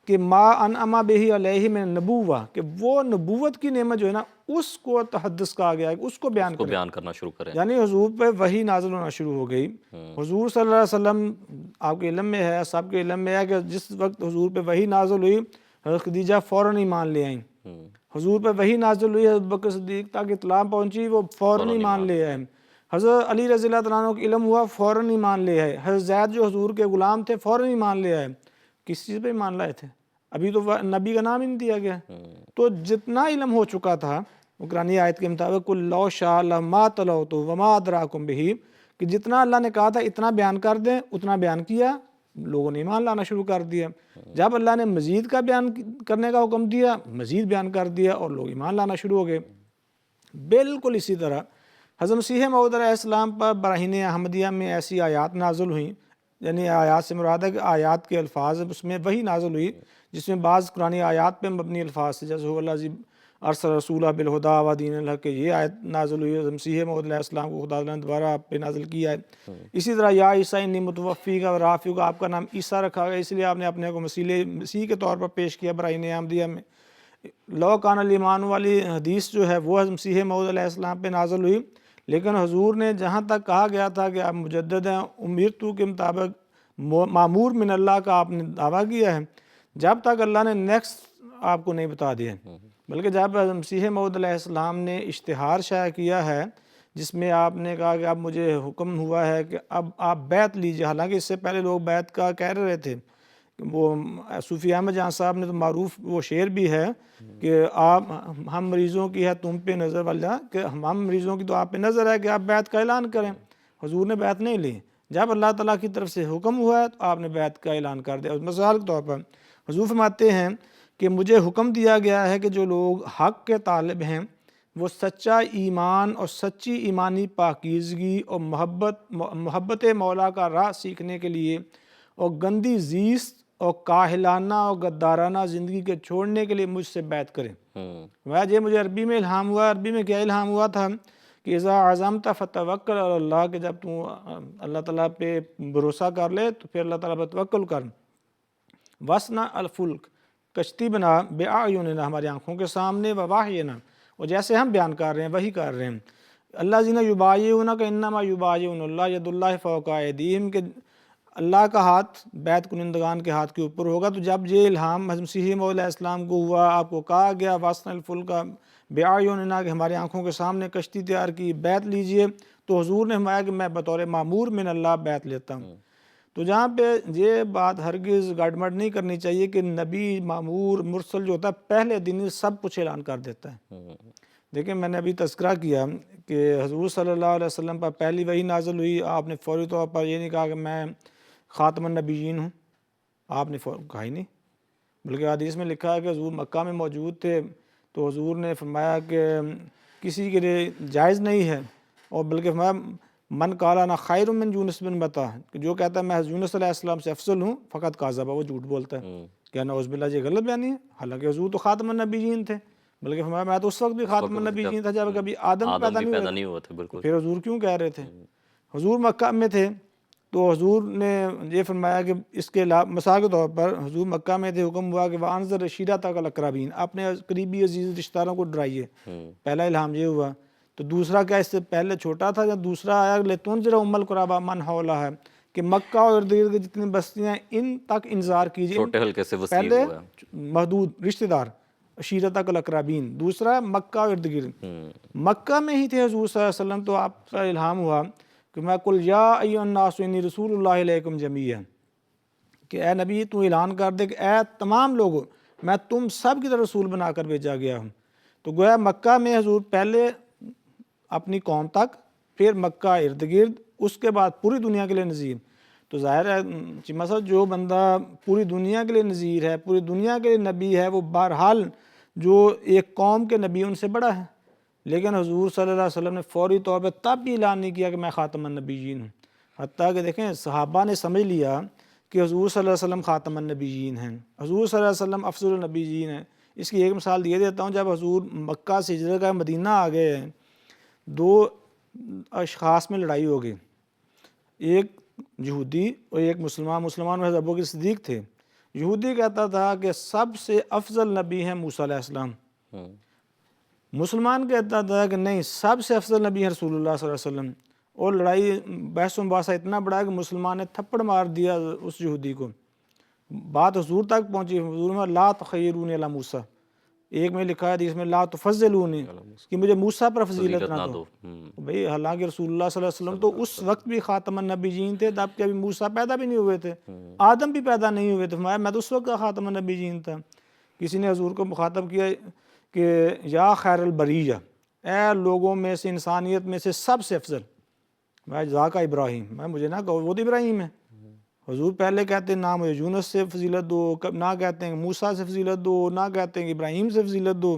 [SPEAKER 3] کہ ما انعم بہ علیہ من النبوہ، کہ وہ نبوت کی نعمت جو ہے نا اس کو تحدث کہا گیا ہے، اس کو بیان
[SPEAKER 2] کرنا شروع کریں،
[SPEAKER 3] یعنی حضور پہ وحی نازل ہونا شروع ہو گئی۔ حضور صلی اللہ علیہ وسلم آپ کے علم میں ہے، سب کے علم میں ہے کہ جس وقت حضور پہ وحی نازل ہوئی حضرت خدیجہ فوراً ایمان لے آئیں، حضور پہ وحی نازل ہوئی حضرت بکر صدیق تک اطلاع پہنچی وہ فوراً ایمان لے آئے، حضرت علی رضی اللہ عنہ کو علم ہوا فوراً ایمان لے آئے، حضرت زید جو حضور کے غلام تھے فوراً ایمان لے آئے۔ کس چیز پہ ایمان لائے تھے؟ ابھی تو نبی کا نام ہی نہیں دیا گیا۔ تو جتنا علم ہو چکا تھا وہ قرآن آیت کے مطابق قُل لَوْ شَاءَ اللَّهُ مَا تَلَوْتُ وَمَا أَدْرَاكُمْ بِهِ، کہ جتنا اللہ نے کہا تھا اتنا بیان کر دیں، اتنا بیان کیا، لوگوں نے ایمان لانا شروع کر دیا۔ جب اللہ نے مزید کا بیان کرنے کا حکم دیا مزید بیان کر دیا اور لوگ ایمان لانا شروع ہو گئے۔ بالکل اسی طرح حضرت مسیح موعود علیہ السلام پر براہین احمدیہ میں ایسی آیات نازل ہوئیں، یعنی آیات سے مراد ہے کہ آیات کے الفاظ اس میں وہی نازل ہوئی جس میں بعض قرآن آیات پہ مبنی الفاظ سے، جیسے هو الذی ارسل رسولہ بالہدیٰ ودین الحق، یہ آیت نازل ہوئی حضرت مسیح موعود علیہ السلام کو خدا نے دوبارہ آپ پہ نازل کیا ہے۔ اسی طرح یا عیسیٰ انی متوفیک و رافعک، آپ کا نام عیسیٰ رکھا گیا اس لیے آپ نے اپنے کو مسیح کے طور پر پیش کیا براہین احمدیہ میں۔ لو کان الایمان والی حدیث جو ہے وہ حضرت مسیح موعود علیہ السلام پہ نازل ہوئی، لیکن حضور نے جہاں تک کہا گیا تھا کہ آپ مجدد ہیں، امرتو کے مطابق معمور من اللہ کا آپ نے دعویٰ کیا ہے، جب تک اللہ نے نیکسٹ آپ کو نہیں بتا دیا، بلکہ جب مسیح موعود علیہ السلام نے اشتہار شائع کیا ہے جس میں آپ نے کہا کہ اب مجھے حکم ہوا ہے کہ اب آپ بیعت لیجیے، حالانکہ اس سے پہلے لوگ بیعت کا کہہ رہے تھے وہ صوفی احمد جان صاحب نے تو معروف وہ شعر بھی ہے کہ آپ ہم مریضوں کی ہے تم پہ نظر والا، کہ ہم مریضوں کی تو آپ پہ نظر ہے کہ آپ بیعت کا اعلان کریں. حضور نے بیعت نہیں لی. جب اللہ تعالیٰ کی طرف سے حکم ہوا ہے تو آپ نے بیعت کا اعلان کر دیا. مثال کے طور پر حضور فرماتے ہیں کہ مجھے حکم دیا گیا ہے کہ جو لوگ حق کے طالب ہیں وہ سچا ایمان اور سچی ایمانی پاکیزگی اور محبت مولا کا راہ سیکھنے کے لیے اور گندی زیست اور کاہلانہ اور غدارانہ زندگی کے چھوڑنے کے لیے مجھ سے بیعت کریں. مجھے عربی میں الہام ہوا. عربی میں کیا الہام ہوا تھا کہ اذا عزمت فتوکل علی اللہ، کہ جب تو اللہ تعالیٰ پہ بھروسہ کر لے تو پھر اللہ تعالیٰ پہ توکل کر. وصنع الفلک، کشتی بنا بأعیننا، ہماری آنکھوں کے سامنے، ووحینا، اور جیسے ہم بیان کر رہے ہیں وہی کر رہے ہیں. اللہ زینہ یبایعونک انما یبایعون اللہ ید اللہ فوق ایدیہم، کہ اللہ کا ہاتھ بیعت کنندگان کے ہاتھ کے اوپر ہوگا. تو جب یہ الہام حضرت مسیح موعود علیہ السلام کو ہوا، آپ کو کہا گیا وصنع الفلک بأعیننا، کہ ہماری آنکھوں کے سامنے کشتی تیار کی، بیعت لیجئے، تو حضور نے فرمایا کہ میں بطور مامور من اللہ بیعت لیتا ہوں. تو جہاں پہ یہ بات ہرگز گڑبڑ نہیں کرنی چاہیے کہ نبی مامور مرسل جو ہوتا ہے پہلے دن ہی سب کچھ اعلان کر دیتا ہے. دیکھیں میں نے ابھی تذکرہ کیا کہ حضور صلی اللہ علیہ وسلم پر پہلی وحی نازل ہوئی، آپ نے فوری طور پر یہ نہیں کہا کہ میں خاتم النبیین ہوں، آپ نے کہا ہی نہیں. بلکہ حدیث میں لکھا ہے کہ حضور مکہ میں موجود تھے تو حضور نے فرمایا کہ کسی کے لیے جائز نہیں ہے، اور بلکہ فرمایا من قال انا خیر من یونس بن متی، کہ جو کہتا ہے میں یونس علیہ السلام سے افضل ہوں فقط کاذب، وہ جھوٹ بولتا ہے. کیا نعوذ باللہ یہ غلط بیانی ہے؟ حالانکہ حضور تو خاتم النبیین تھے. بلکہ فرمایا میں تو اس وقت بھی خاتم النبیین تھا جب کبھی آدم پیدا نہیں ہوئے تھے.
[SPEAKER 2] بالکل.
[SPEAKER 3] پھر حضور کیوں کہہ رہے تھے؟ حضور مکہ میں تھے تو حضور نے یہ فرمایا کہ اس کے علاوہ مثال کے طور پر حضور مکہ میں تھے، حکم ہوا کہ وانذر عشیرتک الاقربین، اپنے قریبی عزیز رشتہ داروں کو ڈرائیے. پہلا الہام یہ ہوا. تو دوسرا کیا اس سے پہلے چھوٹا تھا یا دوسرا آیا لتنذر ام القربی من حولھا، کہ مکہ اور ارد گرد جتنی بستیاں ان تک انذار کیجیے.
[SPEAKER 2] چھوٹے ہلکے سے وسیع
[SPEAKER 3] پہلے
[SPEAKER 2] ہوا
[SPEAKER 3] محدود رشتہ دار عشیرتک الاقربین، دوسرا مکہ اور ارد گرد. مکہ میں ہی تھے حضور صلی اللہ علیہ وسلم تو آپ کا الہام ہوا کہ میں قل یا ایھا الناس انی رسول اللہ علیکم جمیعا، کہ اے نبی تو اعلان کر دے کہ اے تمام لوگوں میں تم سب کی طرف رسول بنا کر بھیجا گیا ہوں. تو گویا مکہ میں حضور پہلے اپنی قوم تک، پھر مکہ ارد گرد، اس کے بعد پوری دنیا کے لیے نذیر. تو ظاہر ہے مثلا جو بندہ پوری دنیا کے لیے نذیر ہے، پوری دنیا کے لیے نبی ہے، وہ بہرحال جو ایک قوم کے نبی ان سے بڑا ہے. لیکن حضور صلی اللہ علیہ وسلم نے فوری طور پہ تب بھی اعلان نہیں کیا کہ میں خاتم النبیین ہوں. حتیٰ کہ دیکھیں صحابہ نے سمجھ لیا کہ حضور صلی اللہ علیہ وسلم خاتم النبیین ہیں، حضور صلی اللہ علیہ وسلم افضل النبیین ہیں. اس کی ایک مثال یہ دیتا ہوں. جب حضور مکہ سے ہجرت کر مدینہ آ گئے ہیں، دو اشخاص میں لڑائی ہو گئی، ایک یہودی اور ایک مسلمان. مسلمان میں حضرت ابوبکر صدیق تھے. یہودی کہتا تھا کہ سب سے افضل نبی ہیں موسیٰ علیہ السلام. مسلمان کہتا تھا کہ نہیں، سب سے افضل نبی ہے رسول اللہ صلی اللہ علیہ وسلم. اور لڑائی بحث و مباحثہ اتنا بڑا ہے کہ مسلمان نے تھپڑ مار دیا اس یہودی کو. بات حضور تک پہنچی. حضور میں لا تخیرونی علی موسیٰ، ایک میں لکھا ہے حدیث میں لا تفضلونی، کہ مجھے موسیٰ پر فضیلت نہ دو. بھئی حالانکہ رسول اللہ صلی اللہ علیہ وسلم تو اس وقت بھی خاتم النبیین تھے، تب کہ ابھی موسیٰ پیدا بھی نہیں ہوئے تھے، آدم بھی پیدا نہیں ہوئے تھے. فرمایا میں تو اس وقت کا خاتم النبیین تھا. کسی نے حضور کو مخاطب کیا کہ یا خیر البریہ، اے لوگوں میں سے، انسانیت میں سے سب سے افضل. میں ذاکا ابراہیم، میں مجھے نہ کہو وہ تو ابراہیم ہے. حضور پہلے کہتے ہیں نہ مجھے یونس سے فضیلت دو، نہ کہتے ہیں موسیٰ سے فضیلت دو، نہ کہتے ہیں کہ ابراہیم سے فضیلت دو.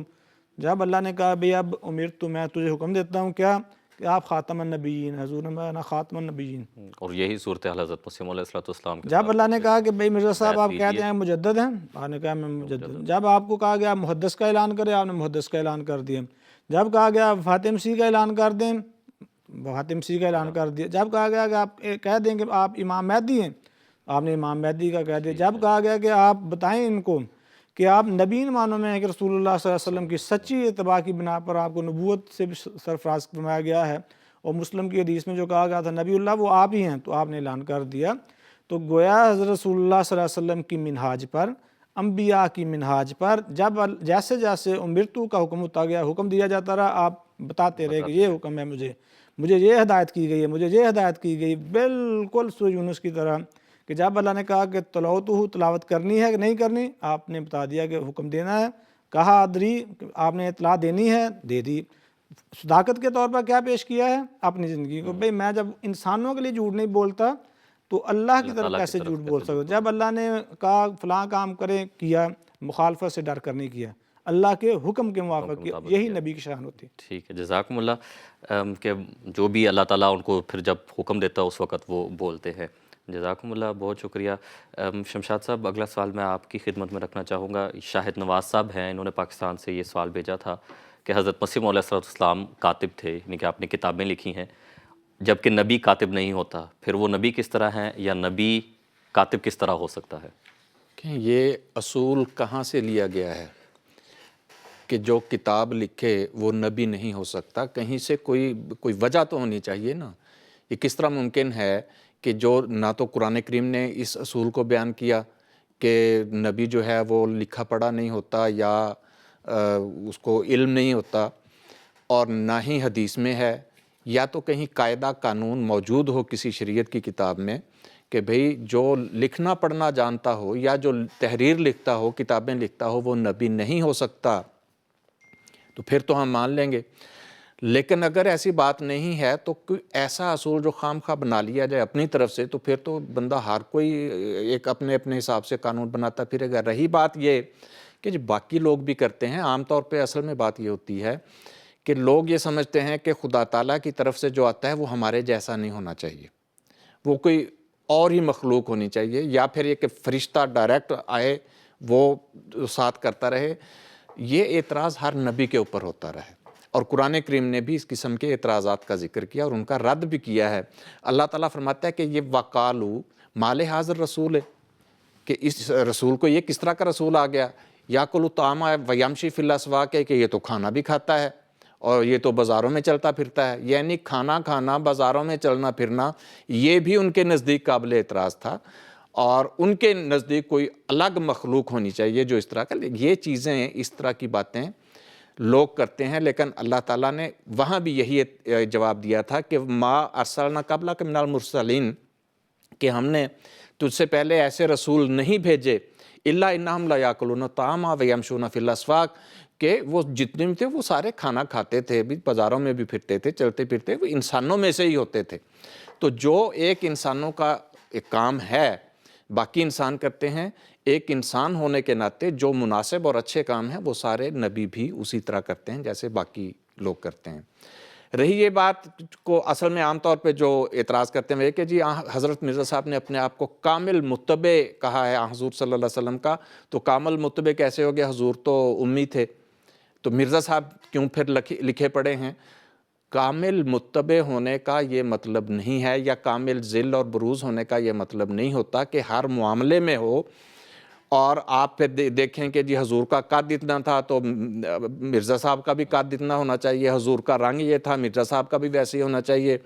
[SPEAKER 3] جب اللہ نے کہا بھئی اب امرت تو میں تجھے حکم دیتا ہوں کیا کہ آپ خاتم النبیین، حضور نے کہا خاتم النبیین.
[SPEAKER 2] اور یہی صورتحال حضرت مسیح علیہ السلام کے
[SPEAKER 3] جب اللہ نے کہا کہ بھئی مرزا صاحب آپ کہتے ہیں مجدد ہیں، آپ نے کہا میں مجدد ہوں. جب آپ کو کہا گیا محدث کا اعلان کرے، آپ نے محدث کا اعلان کر دیا. جب کہا گیا فاتح مسیح کا اعلان کر دیں، فاتح مسیح کا اعلان کر دیا. جب کہا گیا کہ آپ کہہ دیں کہ آپ امام مہدی ہیں، آپ نے امام مہدی کا کہہ دیا. جب کہا گیا کہ آپ بتائیں ان کو کہ آپ نبی معنوں میں ہیں کہ رسول اللہ صلی اللہ علیہ وسلم کی سچی اتباع کی بنا پر آپ کو نبوت سے بھی سرفراز فرمایا گیا ہے، اور مسلم کی حدیث میں جو کہا گیا تھا نبی اللہ وہ آپ ہی ہیں، تو آپ نے اعلان کر دیا. تو گویا حضرت رسول اللہ صلی اللہ علیہ وسلم کی منہاج پر، انبیاء کی منہاج پر جب جیسے جیسے امرتو کا حکم ہوتا گیا، حکم دیا جاتا رہا، آپ بتاتے رہے کہ یہ حکم ہے، مجھے یہ ہدایت کی گئی ہے، مجھے یہ ہدایت کی گئی. بالکل سورہ یونس کی طرح کہ جب اللہ نے کہا کہ تلاوت کرنی ہے کہ نہیں کرنی، آپ نے بتا دیا کہ حکم دینا ہے، کہا ادری، آپ نے اطلاع دینی ہے، دے دی۔ صداقت کے طور پر کیا پیش کیا ہے؟ اپنی زندگی کو۔ بھئی میں جب انسانوں کے لیے جھوٹ نہیں بولتا تو اللہ کی طرف کیسے جھوٹ بول سکتا؟ جب اللہ نے کہا فلاں کام کریں کیا، مخالفت سے ڈر کر نہیں کیا، اللہ کے حکم کے موافق کیا، یہی نبی کی شان ہوتی ہے۔
[SPEAKER 2] ٹھیک ہے، جزاکم اللہ، کہ جو بھی اللہ تعالیٰ ان کو پھر جب حکم دیتا ہے اس وقت وہ بولتے ہیں۔ جزاکم اللہ، بہت شکریہ۔ شمشاد صاحب، اگلا سوال میں آپ کی خدمت میں رکھنا چاہوں گا۔ شاہد نواز صاحب ہیں، انہوں نے پاکستان سے یہ سوال بھیجا تھا کہ حضرت مسیح علیہ السلام کاتب تھے، یعنی کہ آپ نے کتابیں لکھی ہیں، جبکہ نبی کاتب نہیں ہوتا، پھر وہ نبی کس طرح ہیں، یا نبی کاتب کس طرح ہو سکتا ہے؟
[SPEAKER 4] کہ یہ اصول کہاں سے لیا گیا ہے کہ جو کتاب لکھے وہ نبی نہیں ہو سکتا؟ کہیں سے کوئی وجہ تو ہونی چاہیے نا۔ یہ کس طرح ممکن ہے کہ جو نہ تو قرآن کریم نے اس اصول کو بیان کیا کہ نبی جو ہے وہ لکھا پڑھا نہیں ہوتا یا اس کو علم نہیں ہوتا، اور نہ ہی حدیث میں ہے، یا تو کہیں قاعدہ قانون موجود ہو کسی شریعت کی کتاب میں کہ بھئی جو لکھنا پڑھنا جانتا ہو یا جو تحریر لکھتا ہو، کتابیں لکھتا ہو، وہ نبی نہیں ہو سکتا، تو پھر تو ہم مان لیں گے۔ لیکن اگر ایسی بات نہیں ہے تو کوئی ایسا اصول جو خام خواہ بنا لیا جائے اپنی طرف سے، تو پھر تو بندہ ہر کوئی ایک اپنے حساب سے قانون بناتا پھرے گا۔ رہی بات یہ کہ جو باقی لوگ بھی کرتے ہیں، عام طور پہ اصل میں بات یہ ہوتی ہے کہ لوگ یہ سمجھتے ہیں کہ خدا تعالیٰ کی طرف سے جو آتا ہے وہ ہمارے جیسا نہیں ہونا چاہیے، وہ کوئی اور ہی مخلوق ہونی چاہیے، یا پھر یہ کہ فرشتہ ڈائریکٹ آئے وہ ساتھ کرتا رہے۔ یہ اعتراض ہر نبی کے اوپر ہوتا رہے، اور قرآن کریم نے بھی اس قسم کے اعتراضات کا ذکر کیا اور ان کا رد بھی کیا ہے۔ اللہ تعالیٰ فرماتا ہے کہ یہ وقالو مال حاضر رسول ہے، کہ اس رسول کو یہ کس طرح کا رسول آ گیا، یا کلو طعام ویمشی فی الاسواق، کہ یہ تو کھانا بھی کھاتا ہے اور یہ تو بازاروں میں چلتا پھرتا ہے۔ یعنی کھانا کھانا، بازاروں میں چلنا پھرنا، یہ بھی ان کے نزدیک قابل اعتراض تھا، اور ان کے نزدیک کوئی الگ مخلوق ہونی چاہیے جو اس طرح کا۔ یہ چیزیں، اس طرح کی باتیں لوگ کرتے ہیں، لیکن اللہ تعالیٰ نے وہاں بھی یہی جواب دیا تھا کہ ما ارسلنا قبلک من المرسلین، کہ ہم نے تجھ سے پہلے ایسے رسول نہیں بھیجے الا انہم لیاکلون الطعام ویمشون فی الاسواق، کہ وہ جتنے بھی تھے وہ سارے کھانا کھاتے تھے، بھی بازاروں میں بھی پھرتے تھے، چلتے پھرتے، وہ انسانوں میں سے ہی ہوتے تھے۔ تو جو ایک انسانوں کا ایک کام ہے باقی انسان کرتے ہیں، ایک انسان ہونے کے ناطے جو مناسب اور اچھے کام ہیں وہ سارے نبی بھی اسی طرح کرتے ہیں جیسے باقی لوگ کرتے ہیں۔ رہی یہ بات کو اصل میں عام طور پہ جو اعتراض کرتے ہیں کہ جی حضرت مرزا صاحب نے اپنے آپ کو کامل متبع کہا ہے حضور صلی اللہ علیہ وسلم کا، تو کامل متبع کیسے ہو گیا؟ حضور تو امی تھے، تو مرزا صاحب کیوں پھر لکھے پڑے ہیں؟ کامل متبع ہونے کا یہ مطلب نہیں ہے، یا کامل ذل اور بروز ہونے کا یہ مطلب نہیں ہوتا کہ ہر معاملے میں ہو، اور آپ پھر دیکھیں کہ جی حضور کا قد اتنا تھا تو مرزا صاحب کا بھی قد اتنا ہونا چاہیے، حضور کا رنگ یہ تھا مرزا صاحب کا بھی ویسے ہی ہونا چاہیے۔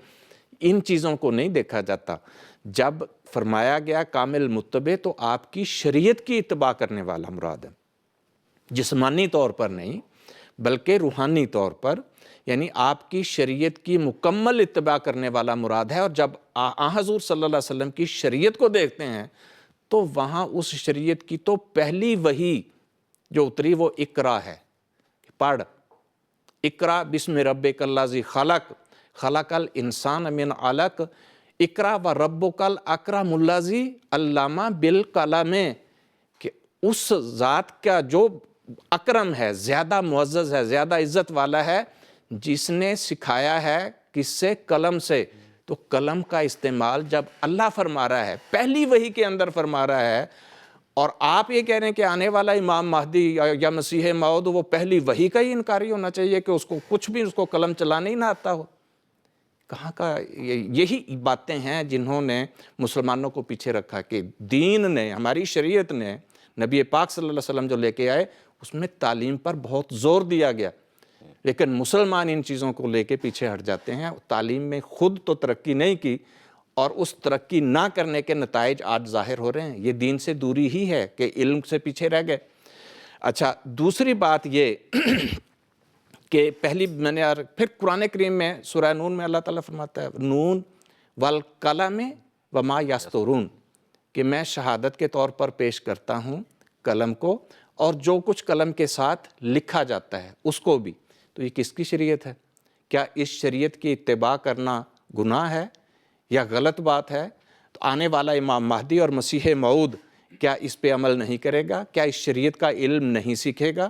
[SPEAKER 4] ان چیزوں کو نہیں دیکھا جاتا۔ جب فرمایا گیا کامل متبع تو آپ کی شریعت کی اتباع کرنے والا مراد ہے، جسمانی طور پر نہیں بلکہ روحانی طور پر، یعنی آپ کی شریعت کی مکمل اتباع کرنے والا مراد ہے۔ اور جب حضور صلی اللہ علیہ وسلم کی شریعت کو دیکھتے ہیں تو وہاں اس شریعت کی تو پہلی وحی جو اتری وہ اقرا ہے، پڑھ، اقرا بسم ربک الذی خلق، خلق الانسان من علق، اقرا و ربک الاکرم الذی علم بالقلم، کہ اس ذات کا جو اکرم ہے، زیادہ معزز ہے، زیادہ عزت والا ہے، جس نے سکھایا ہے کس سے؟ قلم سے۔ تو قلم کا استعمال جب اللہ فرما رہا ہے، پہلی وحی کے اندر فرما رہا ہے، اور آپ یہ کہہ رہے ہیں کہ آنے والا امام مہدی یا مسیح موعود وہ پہلی وحی کا ہی انکاری ہونا چاہیے کہ اس کو کچھ بھی اس کو قلم چلانے ہی نہ آتا ہو؟ کہاں کا؟ یہی باتیں ہیں جنہوں نے مسلمانوں کو پیچھے رکھا کہ دین نے، ہماری شریعت نے، نبی پاک صلی اللہ علیہ وسلم جو لے کے آئے اس میں تعلیم پر بہت زور دیا گیا، لیکن مسلمان ان چیزوں کو لے کے پیچھے ہٹ جاتے ہیں۔ تعلیم میں خود تو ترقی نہیں کی، اور اس ترقی نہ کرنے کے نتائج آج ظاہر ہو رہے ہیں۔ یہ دین سے دوری ہی ہے کہ علم سے پیچھے رہ گئے۔ اچھا، دوسری بات یہ کہ پہلی میں نے پھر قرآن کریم میں سورہ نون میں اللہ تعالیٰ فرماتا ہے نون والقلم وما یسطرون، کہ میں شہادت کے طور پر پیش کرتا ہوں قلم کو اور جو کچھ قلم کے ساتھ لکھا جاتا ہے اس کو بھی. تو یہ کس کی شریعت ہے؟ کیا اس شریعت کی اتباع کرنا گناہ ہے یا غلط بات ہے؟ تو آنے والا امام مہدی اور مسیح موعود کیا اس پہ عمل نہیں کرے گا؟ کیا اس شریعت کا علم نہیں سیکھے گا؟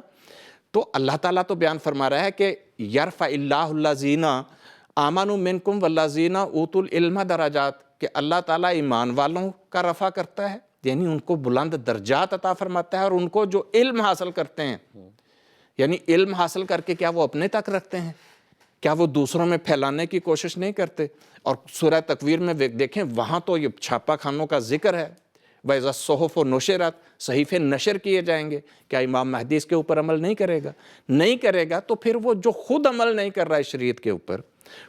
[SPEAKER 4] تو اللہ تعالیٰ تو بیان فرما رہا ہے کہ یرفع اللہ الذین آمنوا منکم والذین اوتوا العلم درجات، کہ اللہ تعالیٰ ایمان والوں کا رفع کرتا ہے، یعنی ان کو بلند درجات عطا فرماتا ہے، اور ان کو جو علم حاصل کرتے ہیں، یعنی علم حاصل کر کے کیا وہ اپنے تک رکھتے ہیں؟ کیا وہ دوسروں میں پھیلانے کی کوشش نہیں کرتے؟ اور سورہ تکویر میں دیکھیں وہاں تو یہ چھاپا خانوں کا ذکر ہے، وَإِذَا الصُّحُفُ نُشِرَتْ، صحیفے نشر کیے جائیں گے. کیا امام مہدی اس کے اوپر عمل نہیں کرے گا؟ نہیں کرے گا. تو پھر وہ جو خود عمل نہیں کر رہا ہے شریعت کے اوپر،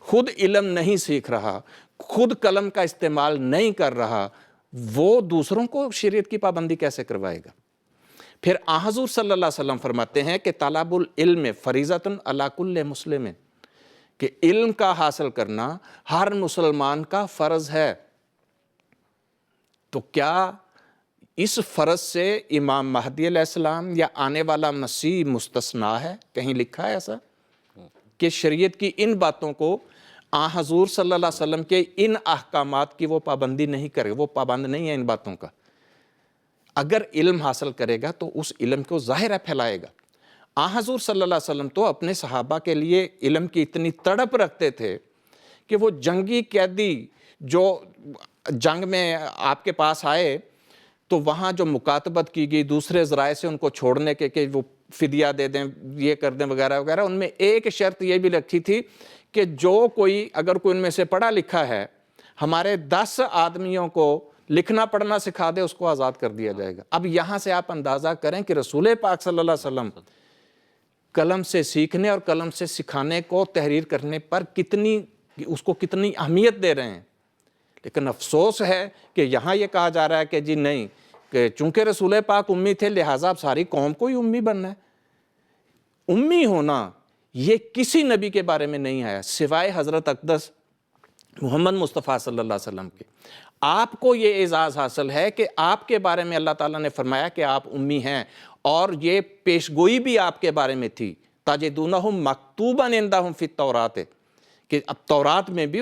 [SPEAKER 4] خود علم نہیں سیکھ رہا، خود قلم کا استعمال نہیں کر رہا، وہ دوسروں کو شریعت کی پابندی کیسے کروائے گا؟ پھر حضور صلی اللہ علیہ وسلم فرماتے ہیں کہ طلب العلم فریضۃ علی کل مسلم، کہ علم کا حاصل کرنا ہر مسلمان کا فرض ہے. تو کیا اس فرض سے امام مہدی علیہ السلام یا آنے والا مسیح مستثنا ہے؟ کہیں لکھا ہے ایسا کہ شریعت کی ان باتوں کو حضور صلی اللہ علیہ وسلم کے ان احکامات کی وہ پابندی نہیں کرے؟ وہ پابند نہیں ہے ان باتوں کا. اگر علم حاصل کرے گا تو اس علم کو ظاہر ہے پھیلائے گا. حضور صلی اللہ علیہ وسلم تو اپنے صحابہ کے لیے علم کی اتنی تڑپ رکھتے تھے کہ وہ جنگی قیدی جو جنگ میں آپ کے پاس آئے تو وہاں جو مکاتبت کی گئی دوسرے ذرائع سے ان کو چھوڑنے کے کہ وہ فدیہ دے دیں، یہ کر دیں وغیرہ وغیرہ، ان میں ایک شرط یہ بھی رکھی تھی کہ جو کوئی اگر کوئی ان میں سے پڑھا لکھا ہے ہمارے 10 آدمیوں کو لکھنا پڑھنا سکھا دے، اس کو آزاد کر دیا جائے گا. اب یہاں سے آپ اندازہ کریں کہ رسول پاک صلی اللہ علیہ وسلم قلم سے سیکھنے اور قلم سے سکھانے کو تحریر کرنے پر اس کو کتنی اہمیت دے رہے ہیں. لیکن افسوس ہے کہ یہاں یہ کہا جا رہا ہے کہ جی نہیں، کہ چونکہ رسول پاک امی تھے لہٰذا اب ساری قوم کو ہی امی بننا ہے. امی ہونا یہ کسی نبی کے بارے میں نہیں آیا سوائے حضرت اقدس محمد مصطفیٰ صلی اللہ علیہ وسلم کے. آپ کو یہ اعزاز حاصل ہے کہ آپ کے بارے میں اللہ تعالیٰ نے فرمایا کہ آپ امی ہیں، اور یہ پیشگوئی بھی آپ کے بارے میں تھی. تَجِدُونَهُمْ مَكْتُوبًا عِندَهُمْ فِي التَّوْرَاةِ، کہ اب تورات میں بھی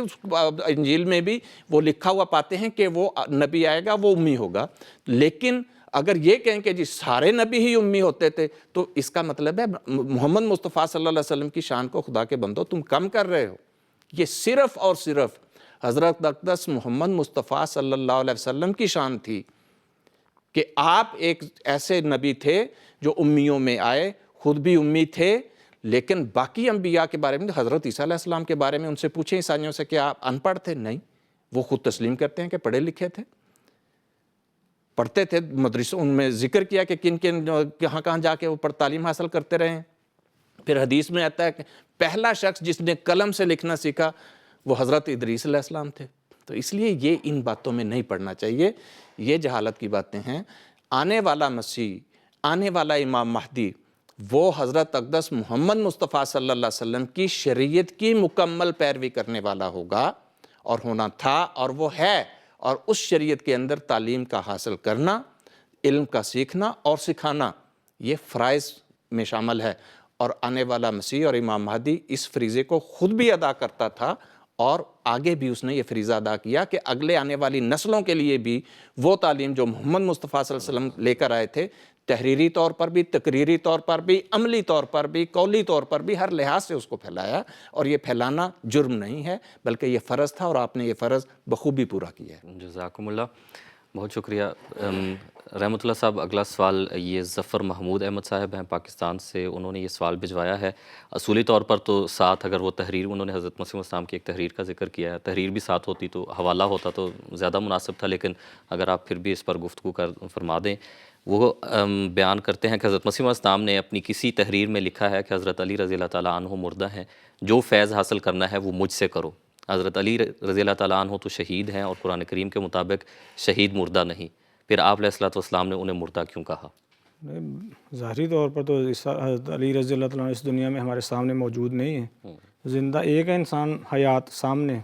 [SPEAKER 4] انجیل میں بھی وہ لکھا ہوا پاتے ہیں کہ وہ نبی آئے گا وہ امی ہوگا. لیکن اگر یہ کہیں کہ جی سارے نبی ہی امی ہوتے تھے تو اس کا مطلب ہے محمد مصطفیٰ صلی اللہ علیہ وسلم کی شان کو خدا کے بندو تم کم کر رہے ہو. یہ صرف اور صرف حضرت اقدس محمد مصطفیٰ صلی اللہ علیہ وسلم کی شان تھی کہ آپ ایک ایسے نبی تھے جو امیوں میں آئے، خود بھی امی تھے. لیکن باقی انبیاء کے بارے میں، حضرت عیسیٰ علیہ السلام کے بارے میں ان سے پوچھیں عیسائیوں سے کہ آپ ان پڑھ تھے؟ نہیں، وہ خود تسلیم کرتے ہیں کہ پڑھے لکھے تھے، پڑھتے تھے. مدرسوں ان میں ذکر کیا کہ کن کن کہاں کہاں جا کے وہ تعلیم حاصل کرتے رہے ہیں. پھر حدیث میں آتا ہے کہ پہلا شخص جس نے قلم سے لکھنا سیکھا وہ حضرت ادریس علیہ السلام تھے. تو اس لیے یہ ان باتوں میں نہیں پڑھنا چاہیے، یہ جہالت کی باتیں ہیں. آنے والا مسیح، آنے والا امام مہدی وہ حضرت اقدس محمد مصطفیٰ صلی اللہ علیہ وسلم کی شریعت کی مکمل پیروی کرنے والا ہوگا، اور ہونا تھا اور وہ ہے. اور اس شریعت کے اندر تعلیم کا حاصل کرنا، علم کا سیکھنا اور سکھانا یہ فرائض میں شامل ہے. اور آنے والا مسیح اور امام مہدی اس فریضے کو خود بھی ادا کرتا تھا، اور آگے بھی اس نے یہ فریضہ ادا کیا کہ اگلے آنے والی نسلوں کے لیے بھی وہ تعلیم جو محمد مصطفیٰ صلی اللہ علیہ وسلم لے کر آئے تھے، تحریری طور پر بھی، تقریری طور پر بھی، عملی طور پر بھی، قولی طور پر بھی، ہر لحاظ سے اس کو پھیلایا. اور یہ پھیلانا جرم نہیں ہے بلکہ یہ فرض تھا، اور آپ نے یہ فرض بخوبی پورا کیا ہے.
[SPEAKER 2] جزاکم اللہ، بہت شکریہ. رحمۃ اللہ صاحب، اگلا سوال یہ ظفر محمود احمد صاحب ہیں پاکستان سے. انہوں نے یہ سوال بھجوایا ہے. اصولی طور پر تو ساتھ اگر وہ تحریر، انہوں نے حضرت مسیح السلام کی ایک تحریر کا ذکر کیا ہے، تحریر بھی ساتھ ہوتی تو حوالہ ہوتا تو زیادہ مناسب تھا، لیکن اگر آپ پھر بھی اس پر گفتگو فرما دیں. وہ بیان کرتے ہیں کہ حضرت مسیح السلام نے اپنی کسی تحریر میں لکھا ہے کہ حضرت علی رضی اللہ تعالیٰ عنہ مردہ ہیں، جو فیض حاصل کرنا ہے وہ مجھ سے کرو. حضرت علی رضی اللہ تعالیٰ عنہ تو شہید ہیں، اور قرآن کریم کے مطابق شہید مردہ نہیں. پھر آپ علیہ السلام نے انہیں مردہ کیوں کہا؟
[SPEAKER 3] ظاہری طور پر تو حضرت علی رضی اللہ تعالیٰ عنہ اس دنیا میں ہمارے سامنے موجود نہیں ہے. زندہ ایک انسان حیات سامنے،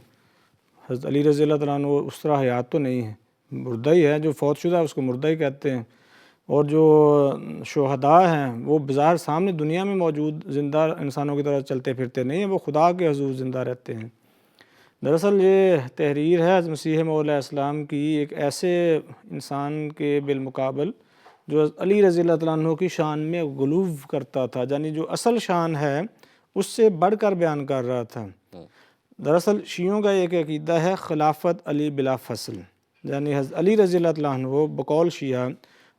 [SPEAKER 3] حضرت علی رضی اللہ تعالیٰ عنہ اس طرح حیات تو نہیں ہے، مردہ ہی ہے، جو فوت شدہ ہے اس کو مردہ ہی کہتے ہیں، اور جو شہداء ہیں وہ بظاہر سامنے دنیا میں موجود زندہ انسانوں کی طرح چلتے پھرتے نہیں ہیں، وہ خدا کے حضور زندہ رہتے ہیں۔ دراصل یہ تحریر ہے حضرت مسیح موعود علیہ السلام کی ایک ایسے انسان کے بالمقابل جو علی رضی اللہ تعالیٰ عنہ کی شان میں غلو کرتا تھا، یعنی جو اصل شان ہے اس سے بڑھ کر بیان کر رہا تھا۔ دراصل شیعوں کا ایک عقیدہ ہے خلافت علی بلا فصل، یعنی حضرت علی رضی اللہ تعالیٰ عنہ بقول شیعہ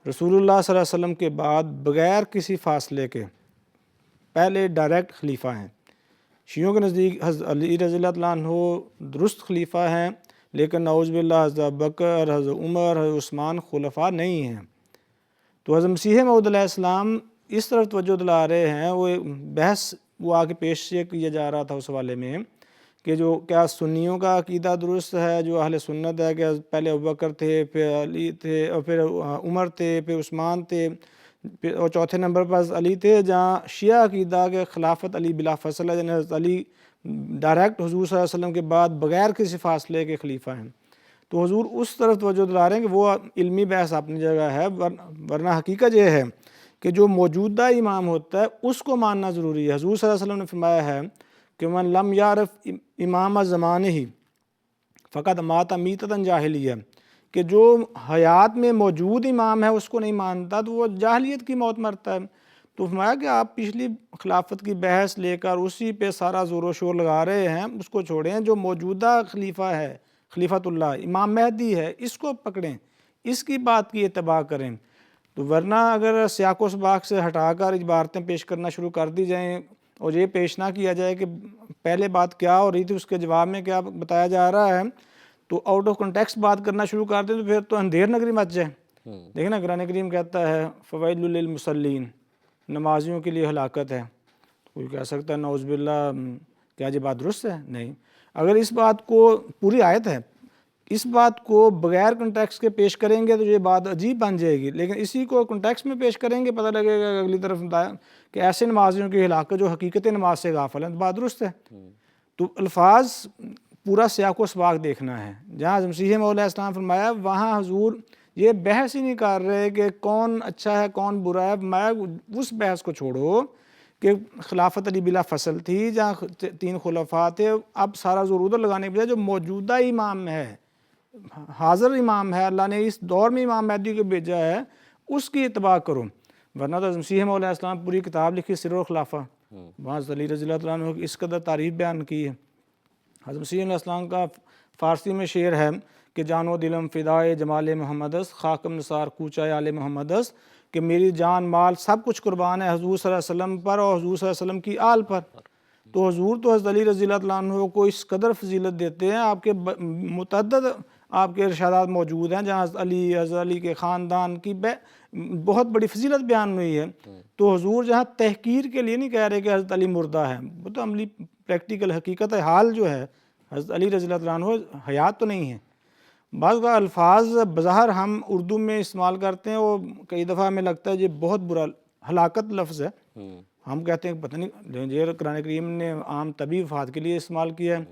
[SPEAKER 3] رسول اللہ صلی اللہ علیہ وسلم کے بعد بغیر کسی فاصلے کے پہلے ڈائریکٹ خلیفہ ہیں۔ شیعوں کے نزدیک حضرت علی رضی اللہ تعالیٰ عنہ درست خلیفہ ہیں، لیکن نعوذ باللہ حضرت ابوبکر، حضرت عمر، حضرت عثمان خلفاء نہیں ہیں۔ تو حضرت مسیح موعود علیہ السلام اس طرف توجہ دلا رہے ہیں، وہ بحث وہ آگے پیش کیا جا رہا تھا اس حوالے میں کہ جو کیا سنیوں کا عقیدہ درست ہے، جو اہل سنت ہے کہ پہلے ابوبکر تھے، پھر علی تھے، اور پھر عمر تھے، پھر عثمان تھے، اور چوتھے نمبر پر علی تھے، جہاں شیعہ عقیدہ کہ خلافت علی بلا فصل ہے، یعنی حضرت علی ڈائریکٹ حضور صلی اللہ علیہ وسلم کے بعد بغیر کسی فاصلے کے خلیفہ ہیں۔ تو حضور اس طرف توجہ دلا رہے ہیں کہ وہ علمی بحث اپنی جگہ ہے، ورنہ حقیقت یہ ہے کہ جو موجودہ امام ہوتا ہے اس کو ماننا ضروری ہے۔ حضور صلی اللہ علیہ وسلم نے فرمایا ہے کہ من لم یعرف امام زمانہ ہی فقط مات میتۃ جاہلیہ، کہ جو حیات میں موجود امام ہے اس کو نہیں مانتا تو وہ جاہلیت کی موت مرتا ہے۔ تو فرمایا کہ آپ پچھلی خلافت کی بحث لے کر اسی پہ سارا زور و شور لگا رہے ہیں، اس کو چھوڑیں، جو موجودہ خلیفہ ہے خلیفۃ اللہ امام مہدی ہے اس کو پکڑیں، اس کی بات کی اتباع کریں۔ تو ورنہ اگر سیاق و سباق سے ہٹا کر عبارتیں پیش کرنا شروع کر دی جائیں اور یہ پیش نہ کیا جائے کہ پہلے بات کیا ہو رہی تھی اس کے جواب میں کیا بتایا جا رہا ہے، تو آؤٹ آف کنٹیکسٹ بات کرنا شروع کر دیں تو پھر تو اندھیر نگری مچ جائے۔ دیکھیں نا قرآن کریم کہتا ہے فویل للمصلین، نمازیوں کے لیے ہلاکت ہے۔ کوئی کہہ سکتا ہے نعوذ باللہ کیا یہ بات درست ہے؟ نہیں۔ اگر اس بات کو پوری آیت ہے، اس بات کو بغیر کنٹیکسٹ کے پیش کریں گے تو یہ بات عجیب بن جائے گی، لیکن اسی کو کنٹیکسٹ میں پیش کریں گے پتہ لگے گا اگلی طرف کہ ایسے نمازیوں کی ہلاکت جو حقیقت نماز سے غافل ہیں، تو بات درست ہے۔ تو الفاظ پورا سیاق و سباق دیکھنا ہے۔ جہاں مسیح موعود علیہ السلام فرمایا وہاں حضور یہ بحث ہی نہیں کر رہے کہ کون اچھا ہے کون برا ہے، میں اس بحث کو چھوڑو کہ خلافت علی بلا فصل تھی جہاں 3 خلفاء تھے، اب سارا زور ادھر لگانے کے بجائے جو موجودہ امام ہے، حاضر امام ہے، اللہ نے اس دور میں امام مہدی کو بھیجا ہے، اس کی اتباع کرو۔ ورنہ تو مسیح موعود علیہ السلام پوری کتاب لکھی سر الخلافہ، وہاں علی رضی اللہ تعالیٰ عنہ کی اس قدر تعریف بیان کی ہے۔ حضرت مسیح علیہ السلام کا فارسی میں شعر ہے کہ جان و دلم فدائے جمال محمد است، خاکم نثار کوچہ آل محمد است، کہ میری جان مال سب کچھ قربان ہے حضور صلی اللہ علیہ وسلم پر اور حضور صلی اللہ علیہ وسلم کی آل پر۔ تو حضور تو حضرت علی رضی اللہ عنہ کو اس قدر فضیلت دیتے ہیں، آپ کے متعدد آپ کے ارشادات موجود ہیں جہاں حضرت علی کے خاندان کی بہت بڑی فضیلت بیان ہوئی ہے۔ تو حضور جہاں تحقیر کے لیے نہیں کہہ رہے کہ حضرت علی مردہ ہے، وہ تو عملی پریکٹیکل حقیقت حال جو ہے حضرت علی رضی اللہ عنہ حیات تو نہیں ہے۔ بعض کا الفاظ بظاہر ہم اردو میں استعمال کرتے ہیں اور کئی دفعہ ہمیں لگتا ہے یہ بہت برا ہلاکت لفظ ہے، ہم کہتے ہیں پتہ نہیں یہ قرآن کریم نے عام طبی وفات کے لیے استعمال کیا ہے،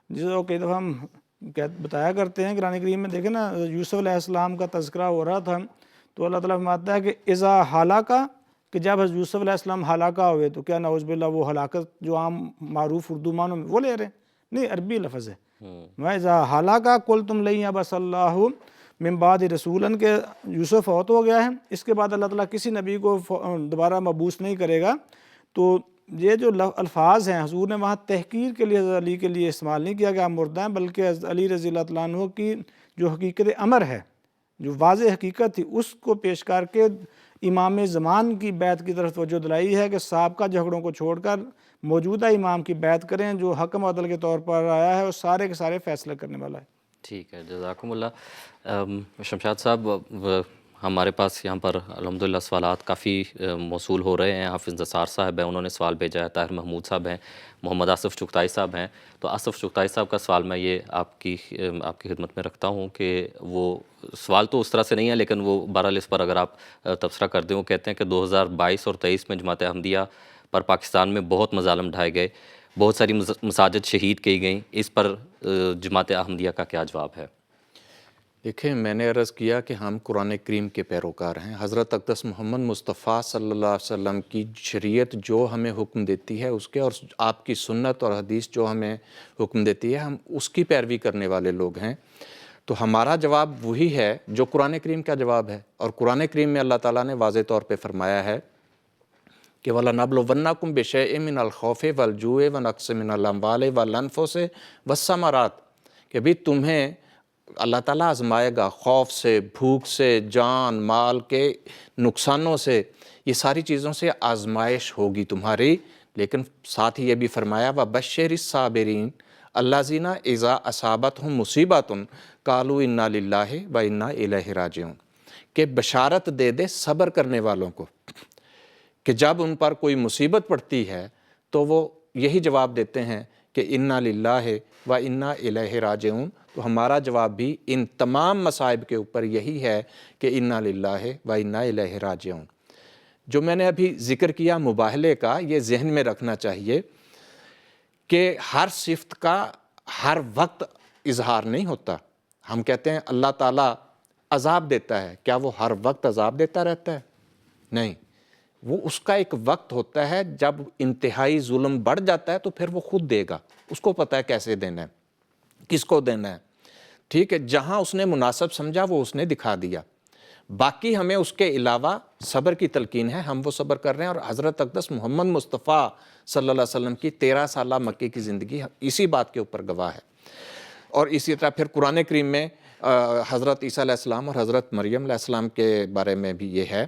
[SPEAKER 3] جس کو کئی دفعہ ہم بتایا کرتے ہیں قرآن کریم میں دیکھیں نا یوسف علیہ السلام کا تذکرہ ہو رہا تھا تو اللہ تعالیٰ فرماتا ہے کہ اذا ہلاکا، کہ جب حضرت یوسف علیہ السلام ہلاکہ ہوئے تو کیا نعوذ باللہ وہ ہلاکت جو عام معروف اردو معنوں میں وہ لے رہے ہیں؟ نہیں، عربی لفظ ہے۔ وَإِذَا هَلَكَ قُلْتُمْ لَن يَبْعَثَ اللَّهُ مِن بَعْدِ رَسُولًا، کہ یوسف فوت ہو گیا ہے، اس کے بعد اللہ تعالیٰ کسی نبی کو دوبارہ مبعوث نہیں کرے گا۔ تو یہ جو الفاظ ہیں حضور نے وہاں تحقیر کے لیے حضرت علی کے لیے استعمال نہیں کیا کہ آپ مردہ ہیں، بلکہ حضرت علی رضی اللہ عنہ کی جو حقیقت امر ہے، جو واضح حقیقت تھی، اس کو پیش کر کے امام زمان کی بیعت کی طرف توجہ دلائی ہے کہ سابقہ جھگڑوں کو چھوڑ کر موجودہ امام کی بیعت کریں جو حکم عدل کے طور پر آیا ہے اور سارے کے سارے فیصلہ کرنے والا ہے۔
[SPEAKER 2] ٹھیک ہے، جزاکم اللہ۔ شمشاد صاحب، ہمارے پاس یہاں پر الحمدللہ سوالات کافی موصول ہو رہے ہیں۔ حافظ نثار صاحب ہیں، انہوں نے سوال بھیجا ہے، طاہر محمود صاحب ہیں، محمد آصف چغتائی صاحب ہیں۔ تو آصف چغتائی صاحب کا سوال میں یہ آپ کی خدمت میں رکھتا ہوں کہ وہ سوال تو اس طرح سے نہیں ہے لیکن وہ بہرحال اس پر اگر آپ تبصرہ کر دیں۔ وہ کہتے ہیں کہ 2022 اور 23 میں جماعت احمدیہ پر پاکستان میں بہت مظالم ڈھائے گئے، بہت ساری مساجد شہید کی گئیں، اس پر جماعت احمدیہ کا کیا جواب ہے؟
[SPEAKER 4] دیکھیں، میں نے عرض کیا کہ ہم قرآن کریم کے پیروکار ہیں. حضرت اقدس محمد مصطفیٰ صلی اللہ علیہ وسلم کی شریعت جو ہمیں حکم دیتی ہے اس کے، اور آپ کی سنت اور حدیث جو ہمیں حکم دیتی ہے، ہم اس کی پیروی کرنے والے لوگ ہیں. تو ہمارا جواب وہی ہے جو قرآن کریم کا جواب ہے. اور قرآن کریم میں اللہ تعالیٰ نے واضح طور پہ فرمایا ہے کہ وَلَنَبْلُوَنَّكُمْ بِشَيْءٍ مِّنَ الْخَوْفِ وَالْجُوعِ وَنَقْصٍ مِّنَ الْأَمْوَالِ وَالْأَنفُسِ وَالثَّمَرَاتِ، کہ بھی تمہیں اللہ تعالیٰ آزمائے گا خوف سے، بھوک سے، جان مال کے نقصانوں سے، یہ ساری چیزوں سے آزمائش ہوگی تمہاری. لیکن ساتھ ہی یہ بھی فرمایا وَبَشِّرِ الصَّابِرِينَ الَّذِينَ إِذَا أَصَابَتْهُم مُّصِيبَةٌ قَالُوا إِنَّا لِلَّهِ وَإِنَّا إِلَيْهِ راجعون، کہ بشارت دے دے صبر کرنے والوں کو کہ جب ان پر کوئی مصیبت پڑتی ہے تو وہ یہی جواب دیتے ہیں کہ انا للہ و انا الیہ راجعون. تو ہمارا جواب بھی ان تمام مصائب کے اوپر یہی ہے کہ انا للہ و انا الیہ راجعون. جو میں نے ابھی ذکر کیا مباہلے کا، یہ ذہن میں رکھنا چاہیے کہ ہر صفت کا ہر وقت اظہار نہیں ہوتا. ہم کہتے ہیں اللہ تعالیٰ عذاب دیتا ہے، کیا وہ ہر وقت عذاب دیتا رہتا ہے؟ نہیں، وہ اس کا ایک وقت ہوتا ہے جب انتہائی ظلم بڑھ جاتا ہے تو پھر وہ خود دے گا. اس کو پتہ ہے کیسے دینا ہے، کس کو دینا ہے. ٹھیک ہے، جہاں اس نے مناسب سمجھا وہ اس نے دکھا دیا. باقی ہمیں اس کے علاوہ صبر کی تلقین ہے، ہم وہ صبر کر رہے ہیں. اور حضرت اقدس محمد مصطفیٰ صلی اللہ علیہ وسلم کی 13 سالہ مکے کی زندگی اسی بات کے اوپر گواہ ہے. اور اسی طرح پھر قرآن کریم میں حضرت عیسیٰ علیہ السلام اور حضرت مریم علیہ السلام کے بارے میں بھی یہ ہے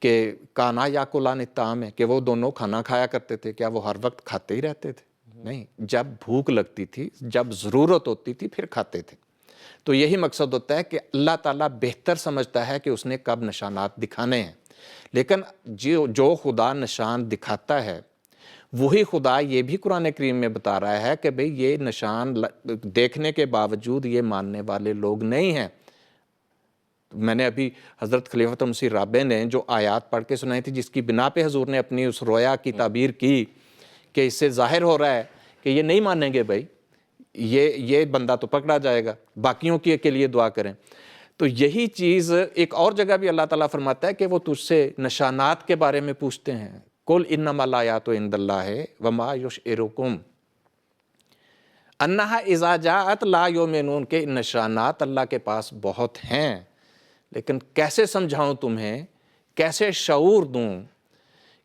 [SPEAKER 4] کہ کانا یا کلان الطعام ہے، کہ وہ دونوں کھانا کھایا کرتے تھے. کیا وہ ہر وقت کھاتے ہی رہتے تھے؟ نہیں، جب بھوک لگتی تھی، جب ضرورت ہوتی تھی پھر کھاتے تھے. تو یہی مقصد ہوتا ہے کہ اللہ تعالیٰ بہتر سمجھتا ہے کہ اس نے کب نشانات دکھانے ہیں. لیکن جو خدا نشان دکھاتا ہے وہی خدا یہ بھی قرآن کریم میں بتا رہا ہے کہ بھئی یہ نشان دیکھنے کے باوجود یہ ماننے والے لوگ نہیں ہیں. میں نے ابھی حضرت خلیفۃ مسیح رابع نے جو آیات پڑھ کے سنائی تھی، جس کی بنا پہ حضور نے اپنی اس رویا کی تعبیر کی کہ اس سے ظاہر ہو رہا ہے کہ یہ نہیں مانیں گے بھائی، یہ بندہ تو پکڑا جائے گا، باقیوں کے لیے دعا کریں. تو یہی چیز ایک اور جگہ بھی اللہ تعالیٰ فرماتا ہے کہ وہ تجھ سے نشانات کے بارے میں پوچھتے ہیں. قُلْ إِنَّمَا الْآيَاتُ عِندَ اللَّهِ وَمَا يُشْعِرُكُمْ أَنَّهَا إِذَا جَاءَتْ لَا يُؤْمِنُونَ، کہ نشانات اللہ کے پاس بہت ہیں، لیکن کیسے سمجھاؤں تمہیں، کیسے شعور دوں،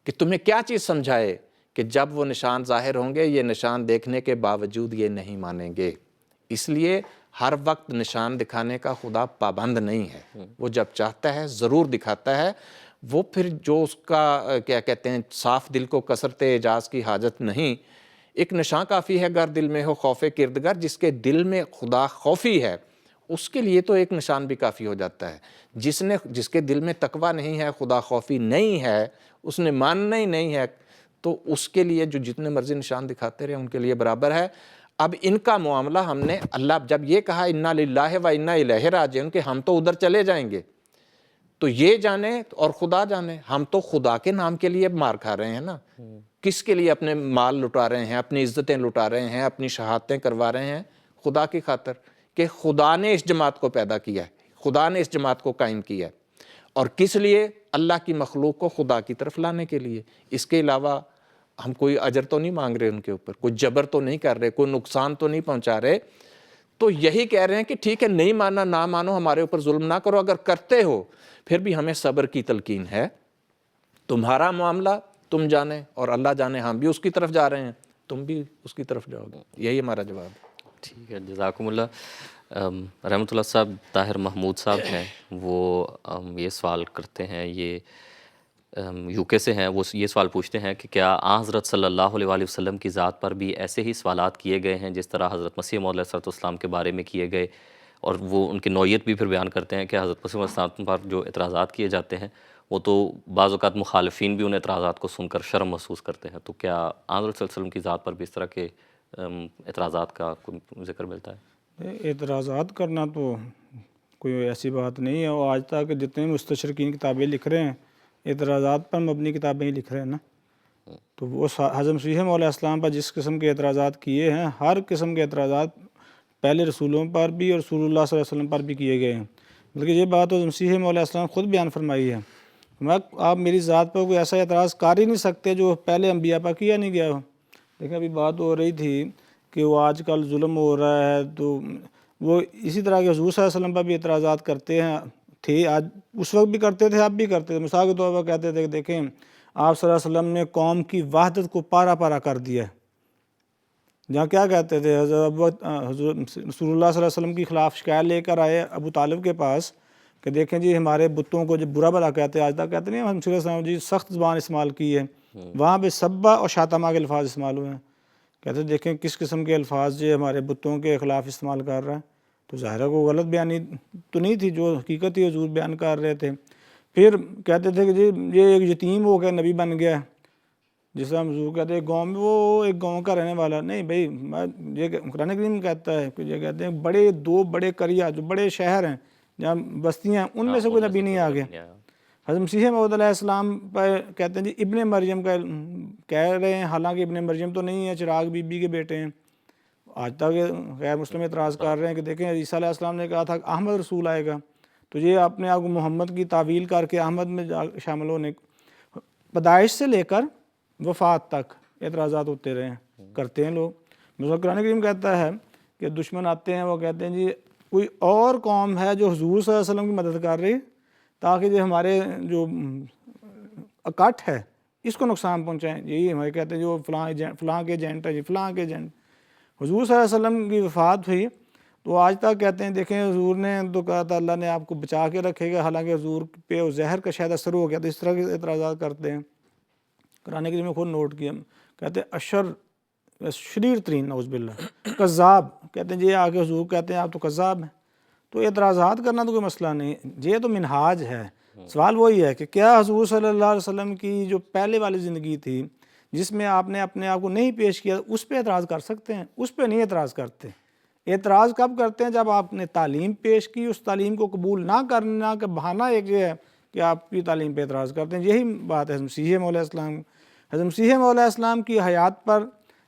[SPEAKER 4] کہ تمہیں کیا چیز سمجھائے کہ جب وہ نشان ظاہر ہوں گے یہ نشان دیکھنے کے باوجود یہ نہیں مانیں گے. اس لیے ہر وقت نشان دکھانے کا خدا پابند نہیں ہے، وہ جب چاہتا ہے ضرور دکھاتا ہے. وہ پھر جو اس کا کیا کہتے ہیں صاف دل کو کثرت اعجاز کی حاجت نہیں، ایک نشان کافی ہے گر دل میں ہو خوف کردگر. جس کے دل میں خدا خوفی ہے اس کے لیے تو ایک نشان بھی کافی ہو جاتا ہے. جس کے دل میں تقویٰ نہیں ہے، خدا خوفی نہیں ہے، اس نے ماننا ہی نہیں ہے، تو اس کے لیے جو جتنے مرضی نشان دکھاتے رہے ان کے لیے برابر ہے. اب ان کا معاملہ ہم نے اللہ جب یہ کہا انا للہ و انا الیہ راجعون کہ ہم تو ادھر چلے جائیں گے، تو یہ جانے اور خدا جانے. ہم تو خدا کے نام کے لیے مار کھا رہے ہیں نا، کس کے لیے اپنے مال لٹا رہے ہیں، اپنی عزتیں لٹا رہے ہیں، اپنی شہادتیں کروا رہے ہیں؟ خدا کی خاطر، کہ خدا نے اس جماعت کو پیدا کیا ہے، خدا نے اس جماعت کو قائم کیا ہے. اور کس لیے؟ اللہ کی مخلوق کو خدا کی طرف لانے کے لیے. اس کے علاوہ ہم کوئی اجر تو نہیں مانگ رہے ان کے اوپر، کوئی جبر تو نہیں کر رہے، کوئی نقصان تو نہیں پہنچا رہے. تو یہی کہہ رہے ہیں کہ ٹھیک ہے، نہیں ماننا نہ مانو، ہمارے اوپر ظلم نہ کرو. اگر کرتے ہو پھر بھی ہمیں صبر کی تلقین ہے. تمہارا معاملہ تم جانے اور اللہ جانے، ہم بھی اس کی طرف جا رہے ہیں، تم بھی اس کی طرف جاؤ گے. یہی ہمارا جواب ہے.
[SPEAKER 2] ٹھیک ہے، جزاکم اللہ. رحمۃ اللہ صاحب طاہر محمود صاحب ہیں، وہ یہ سوال کرتے ہیں، یہ یو کے سے ہیں. وہ یہ سوال پوچھتے ہیں کہ کیا آن حضرت صلی اللہ علیہ وآلہ وسلم کی ذات پر بھی ایسے ہی سوالات کیے گئے ہیں جس طرح حضرت مسیح موعود علیہ السلام کے بارے میں کیے گئے؟ اور وہ ان کی نوعیت بھی پھر بیان کرتے ہیں کہ حضرت مسیح علیہ السلام پر جو اعتراضات کیے جاتے ہیں وہ تو بعض اوقات مخالفین بھی ان اعتراضات کو سن کر شرم محسوس کرتے ہیں. تو کیا آن حضرت صلی اللہ علیہ وسلم کی ذات پر بھی اس طرح کے اعتراضات کا کوئی ذکر ملتا ہے؟
[SPEAKER 3] اعتراضات کرنا تو کوئی ایسی بات نہیں ہے. اور آج تک جتنے مستشرقین کتابیں لکھ رہے ہیں اعتراضات پر مبنی کتابیں ہی لکھ رہے ہیں نا. تو وہ حضرت مسیح موعود علیہ السلام پر جس قسم کے اعتراضات کیے ہیں، ہر قسم کے اعتراضات پہلے رسولوں پر بھی اور رسول اللہ صلی اللہ علیہ وسلم پر بھی کیے گئے ہیں، بلکہ یہ بات تو مسیح موعود علیہ السلام خود بیان فرمائی ہے، آپ میری ذات پر کوئی ایسا اعتراض کر ہی نہیں سکتے جو پہلے انبیاء پر کیا نہیں گیا ہو۔ لیکن ابھی بات ہو رہی تھی کہ وہ آج کل ظلم ہو رہا ہے، تو وہ اسی طرح کے حضور صلی اللہ علیہ وسلم پر بھی اعتراضات کرتے ہیں، تھے آج، اس وقت بھی کرتے تھے، اب بھی کرتے تھے۔ مثال کے طور پر کہتے تھے کہ دیکھیں آپ صلی اللہ علیہ وسلم نے قوم کی وحدت کو پارا پارا کر دیا ہے۔ جہاں کیا کہتے تھے، حضرت رسول اللہ صلی اللہ علیہ وسلم کی خلاف شکایت لے کر آئے ابو طالب کے پاس کہ دیکھیں جی ہمارے بتوں کو جو برا بھلا کہتے ہیں، آج تک کہتے نہیں ہم صلی اللہ علیہ وسلم جی سخت زبان استعمال کی ہے، وہاں پہ سبا اور شاتمہ کے الفاظ استعمال ہوئے ہیں۔ کہتے ہیں دیکھیں کس قسم کے الفاظ جو ہمارے بتوں کے خلاف استعمال کر رہا ہے، تو ظاہرہ کو غلط بیانی تو نہیں تھی، جو حقیقت ہی حضور بیان کر رہے تھے۔ پھر کہتے تھے کہ جی یہ ایک یتیم ہو گیا نبی بن گیا ہے، جس طرح حضور کہتے ہیں گاؤں میں وہ ایک گاؤں کا رہنے والا نہیں بھائی، یہ قرآن کریم کہتا ہے کہ یہ کہتے ہیں بڑے دو بڑے قریہ جو بڑے شہر ہیں جہاں بستیاں ان میں سے کوئی نبی نہیں آ گیا۔ حضرت مسیح موعود علیہ السلام پر کہتے ہیں جی ابن مریم کا کہہ رہے ہیں، حالانکہ ابن مریم تو نہیں ہے، چراغ بی بی کے بیٹے ہیں۔ آج تک غیر مسلم اعتراض کر رہے ہیں کہ دیکھیں عیسیٰ علیہ السلام نے کہا تھا کہ احمد رسول آئے گا، تو یہ اپنے آپ کو محمد کی تعویل کر کے احمد میں شامل ہونے، پیدائش سے لے کر وفات تک اعتراضات ہوتے رہے ہیں، کرتے ہیں لوگ۔ مثلا قرآن کریم کہتا ہے کہ دشمن آتے ہیں، وہ کہتے ہیں جی کوئی اور قوم ہے جو حضور صلی اللہ علیہ وسلم کی مدد کر رہی تاکہ جو ہمارے جو اکٹھ ہے اس کو نقصان پہنچائیں، یہی ہمارے کہتے ہیں جو فلاں کے ایجنٹ ہے، جی فلاں کے ایجنٹ۔ حضور صلی اللہ علیہ وسلم کی وفات ہوئی تو آج تک کہتے ہیں دیکھیں حضور نے تو کہا تھا اللہ نے آپ کو بچا کے رکھے گا، حالانکہ حضور پہ وہ زہر کا شاید اثر ہو گیا، تو اس طرح کے اعتراضات کرتے ہیں۔ قرآن کریم میں خود نوٹ کیا، کہتے ہیں شریر ترین نعوذ باللہ کذاب، کہتے ہیں جی آگے حضور کہتے ہیں آپ تو کذاب ہیں۔ تو اعتراضات کرنا تو کوئی مسئلہ نہیں، یہ تو منہاج ہے۔ سوال وہی ہے کہ کیا حضور صلی اللہ علیہ وسلم کی جو پہلے والی زندگی تھی جس میں آپ نے اپنے آپ کو نہیں پیش کیا، اس پہ اعتراض کر سکتے ہیں، اس پہ نہیں اعتراض کرتے۔ اعتراض کب کرتے ہیں؟ جب آپ نے تعلیم پیش کی، اس تعلیم کو قبول نہ کرنا کا بہانہ ایک یہ ہے کہ آپ کی تعلیم پہ اعتراض کرتے ہیں۔ یہی بات ہے حضرت مسیح موعود علیہ السلام، حضرت مسیح موعود علیہ السلام کی حیات پر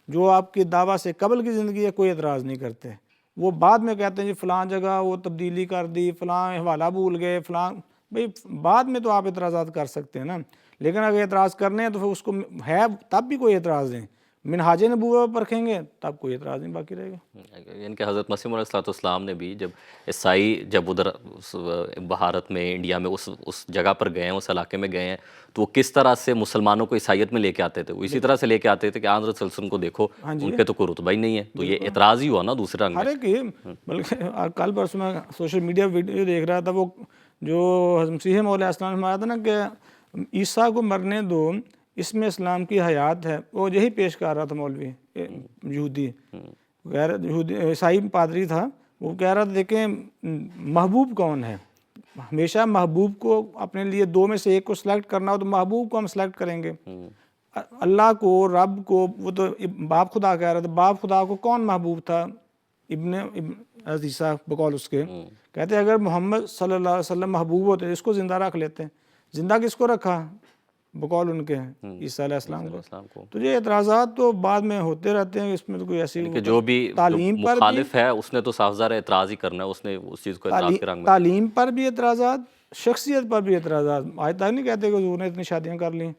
[SPEAKER 3] جو آپ کی دعویٰ سے قبل کی زندگی ہے کوئی اعتراض نہیں کرتے۔ وہ بعد میں کہتے ہیں جی فلاں جگہ وہ تبدیلی کر دی، فلاں حوالہ بھول گئے، فلاں، بھئی بعد میں تو آپ اعتراضات کر سکتے ہیں نا، لیکن اگر اعتراض کرنے ہیں تو پھر اس کو ہے تب بھی کوئی اعتراض نہیں، منہاج نبوت پر رکھیں گے تب کوئی اعتراض نہیں باقی رہے گا۔
[SPEAKER 2] یعنی کہ حضرت مسیح علیہ السلام نے بھی جب عیسائی جب ادھر بھارت میں انڈیا میں اس جگہ پر گئے ہیں، اس علاقے میں گئے ہیں، تو وہ کس طرح سے مسلمانوں کو عیسائیت میں لے کے آتے تھے، وہ اسی طرح سے لے کے آتے تھے کہ حضرت صلی اللہ علیہ وسلم کو دیکھو ان پہ تو کوئی رتبہ ہی نہیں ہے، تو یہ اعتراض ہی ہوا نا دوسرے رنگ میں۔
[SPEAKER 3] ارے کہ بلکہ کل پرسوں میں سوشل میڈیا ویڈیو دیکھ رہا تھا، وہ جو حضرت مسیح موعود علیہ السلام نے فرمایا تھا نا کہ عیسیٰ کو مرنے دو، اس میں اسلام کی حیات ہے، وہ یہی پیش کر رہا تھا مولوی یہودی، غیر یہودی عیسائی پادری تھا، وہ کہہ رہا تھا دیکھیں محبوب کون ہے، ہمیشہ محبوب کو اپنے لیے دو میں سے ایک کو سلیکٹ کرنا ہو تو محبوب کو ہم سلیکٹ کریں گے، اللہ کو، رب کو، وہ تو باپ خدا کہہ رہا تھا، باپ خدا کو کون محبوب تھا؟ ابن عیسیٰ بقول اس کے، کہتے ہیں اگر محمد صلی اللہ علیہ وسلم محبوب ہوتے اس کو زندہ رکھ لیتے، زندہ کس کو رکھا؟ بقول ان کے عیسیٰ علیہ السلام کو۔ تو یہ اعتراضات تو بعد میں ہوتے رہتے ہیں، اس میں تو کوئی ایسی
[SPEAKER 2] کہ جو بھی
[SPEAKER 3] تعلیم پر
[SPEAKER 2] مخالف ہے اس نے تو صاف ظاہر اعتراض ہی کرنا ہے، اس نے اس چیز کو اعتراض کے رنگ میں،
[SPEAKER 3] تعلیم پر بھی اعتراضات، شخصیت پر بھی اعتراضات۔ آج تک نہیں کہتے کہ حضور نے اتنی شادیاں کر لیں،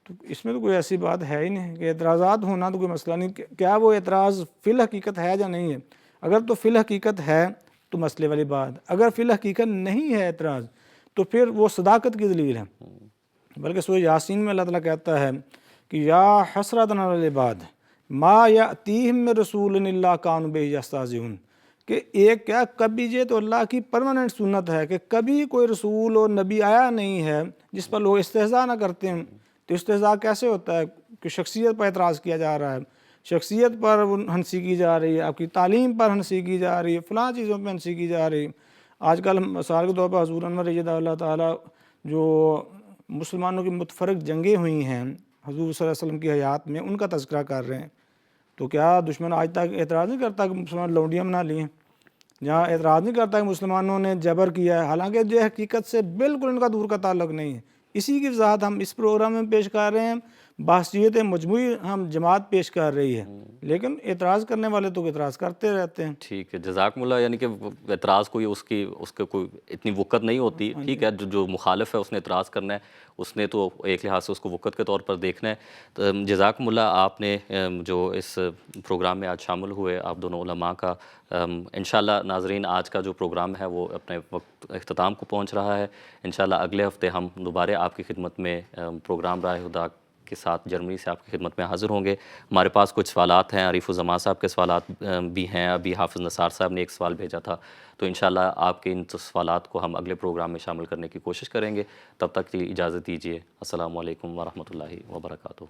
[SPEAKER 3] تو اس میں تو کوئی ایسی بات ہے ہی نہیں کہ اعتراضات ہونا تو کوئی مسئلہ نہیں۔ کیا وہ اعتراض فی الحقیقت ہے یا نہیں ہے؟ اگر تو فی الحقیقت ہے تو مسئلے والی بات، اگر فی الحقیقت نہیں ہے اعتراض تو پھر وہ صداقت کی دلیل ہے۔ بلکہ سورہ یاسین میں اللہ تعالیٰ کہتا ہے کہ یا حسرۃ علی العباد ما یأتیہم من رسول الا کانوا بہ یستہزئون، کہ ایک کیا کبھی یہ تو اللہ کی پرماننٹ سنت ہے کہ کبھی کوئی رسول اور نبی آیا نہیں ہے جس پر لوگ استہزاء نہ کرتے ہیں۔ تو استہزاء کیسے ہوتا ہے کہ شخصیت پر اعتراض کیا جا رہا ہے، شخصیت پر ہنسی کی جا رہی ہے، آپ کی تعلیم پر ہنسی کی جا رہی ہے، فلاں چیزوں پہ ہنسی کی جا رہی ہے۔ آج کل مثال کے طور پر حضور انور ایدہ اللہ تعالیٰ جو مسلمانوں کی متفرق جنگیں ہوئی ہیں حضور صلی اللہ علیہ وسلم کی حیات میں، ان کا تذکرہ کر رہے ہیں، تو کیا دشمن آج تک اعتراض نہیں کرتا کہ مسلمان لونڈیاں بنا لی ہیں؟ جہاں اعتراض نہیں کرتا کہ مسلمانوں نے جبر کیا ہے، حالانکہ جو حقیقت سے بالکل ان کا دور کا تعلق نہیں ہے۔ اسی کی وضاحت ہم اس پروگرام میں پیش کر رہے ہیں۔ بحثیت مجموعی ہم جماعت پیش کر رہی ہے، لیکن اعتراض کرنے والے تو اعتراض کرتے رہتے ہیں۔
[SPEAKER 2] ٹھیک ہے، جزاکم اللہ، یعنی کہ اعتراض کوئی اس کے کوئی اتنی وقت نہیں ہوتی، ٹھیک ہے، جو مخالف ہے اس نے اعتراض کرنا ہے، اس نے تو ایک لحاظ سے اس کو وقت کے طور پر دیکھنا ہے۔ تو جزاکم اللہ، آپ نے جو اس پروگرام میں آج شامل ہوئے، آپ دونوں علماء کا انشاءاللہ ناظرین آج کا جو پروگرام ہے وہ اپنے وقت اختتام کو پہنچ رہا ہے۔ انشاءاللہ اگلے ہفتے ہم دوبارہ آپ کی خدمت میں پروگرام راہ ہدیٰ کے ساتھ جرمنی سے آپ کی خدمت میں حاضر ہوں گے۔ ہمارے پاس کچھ سوالات ہیں، عریف الزمان صاحب کے سوالات بھی ہیں، ابھی حافظ نثار صاحب نے ایک سوال بھیجا تھا، تو انشاءاللہ آپ کے ان سوالات کو ہم اگلے پروگرام میں شامل کرنے کی کوشش کریں گے۔ تب تک کی اجازت دیجیے، السلام علیکم ورحمۃ اللہ وبرکاتہ۔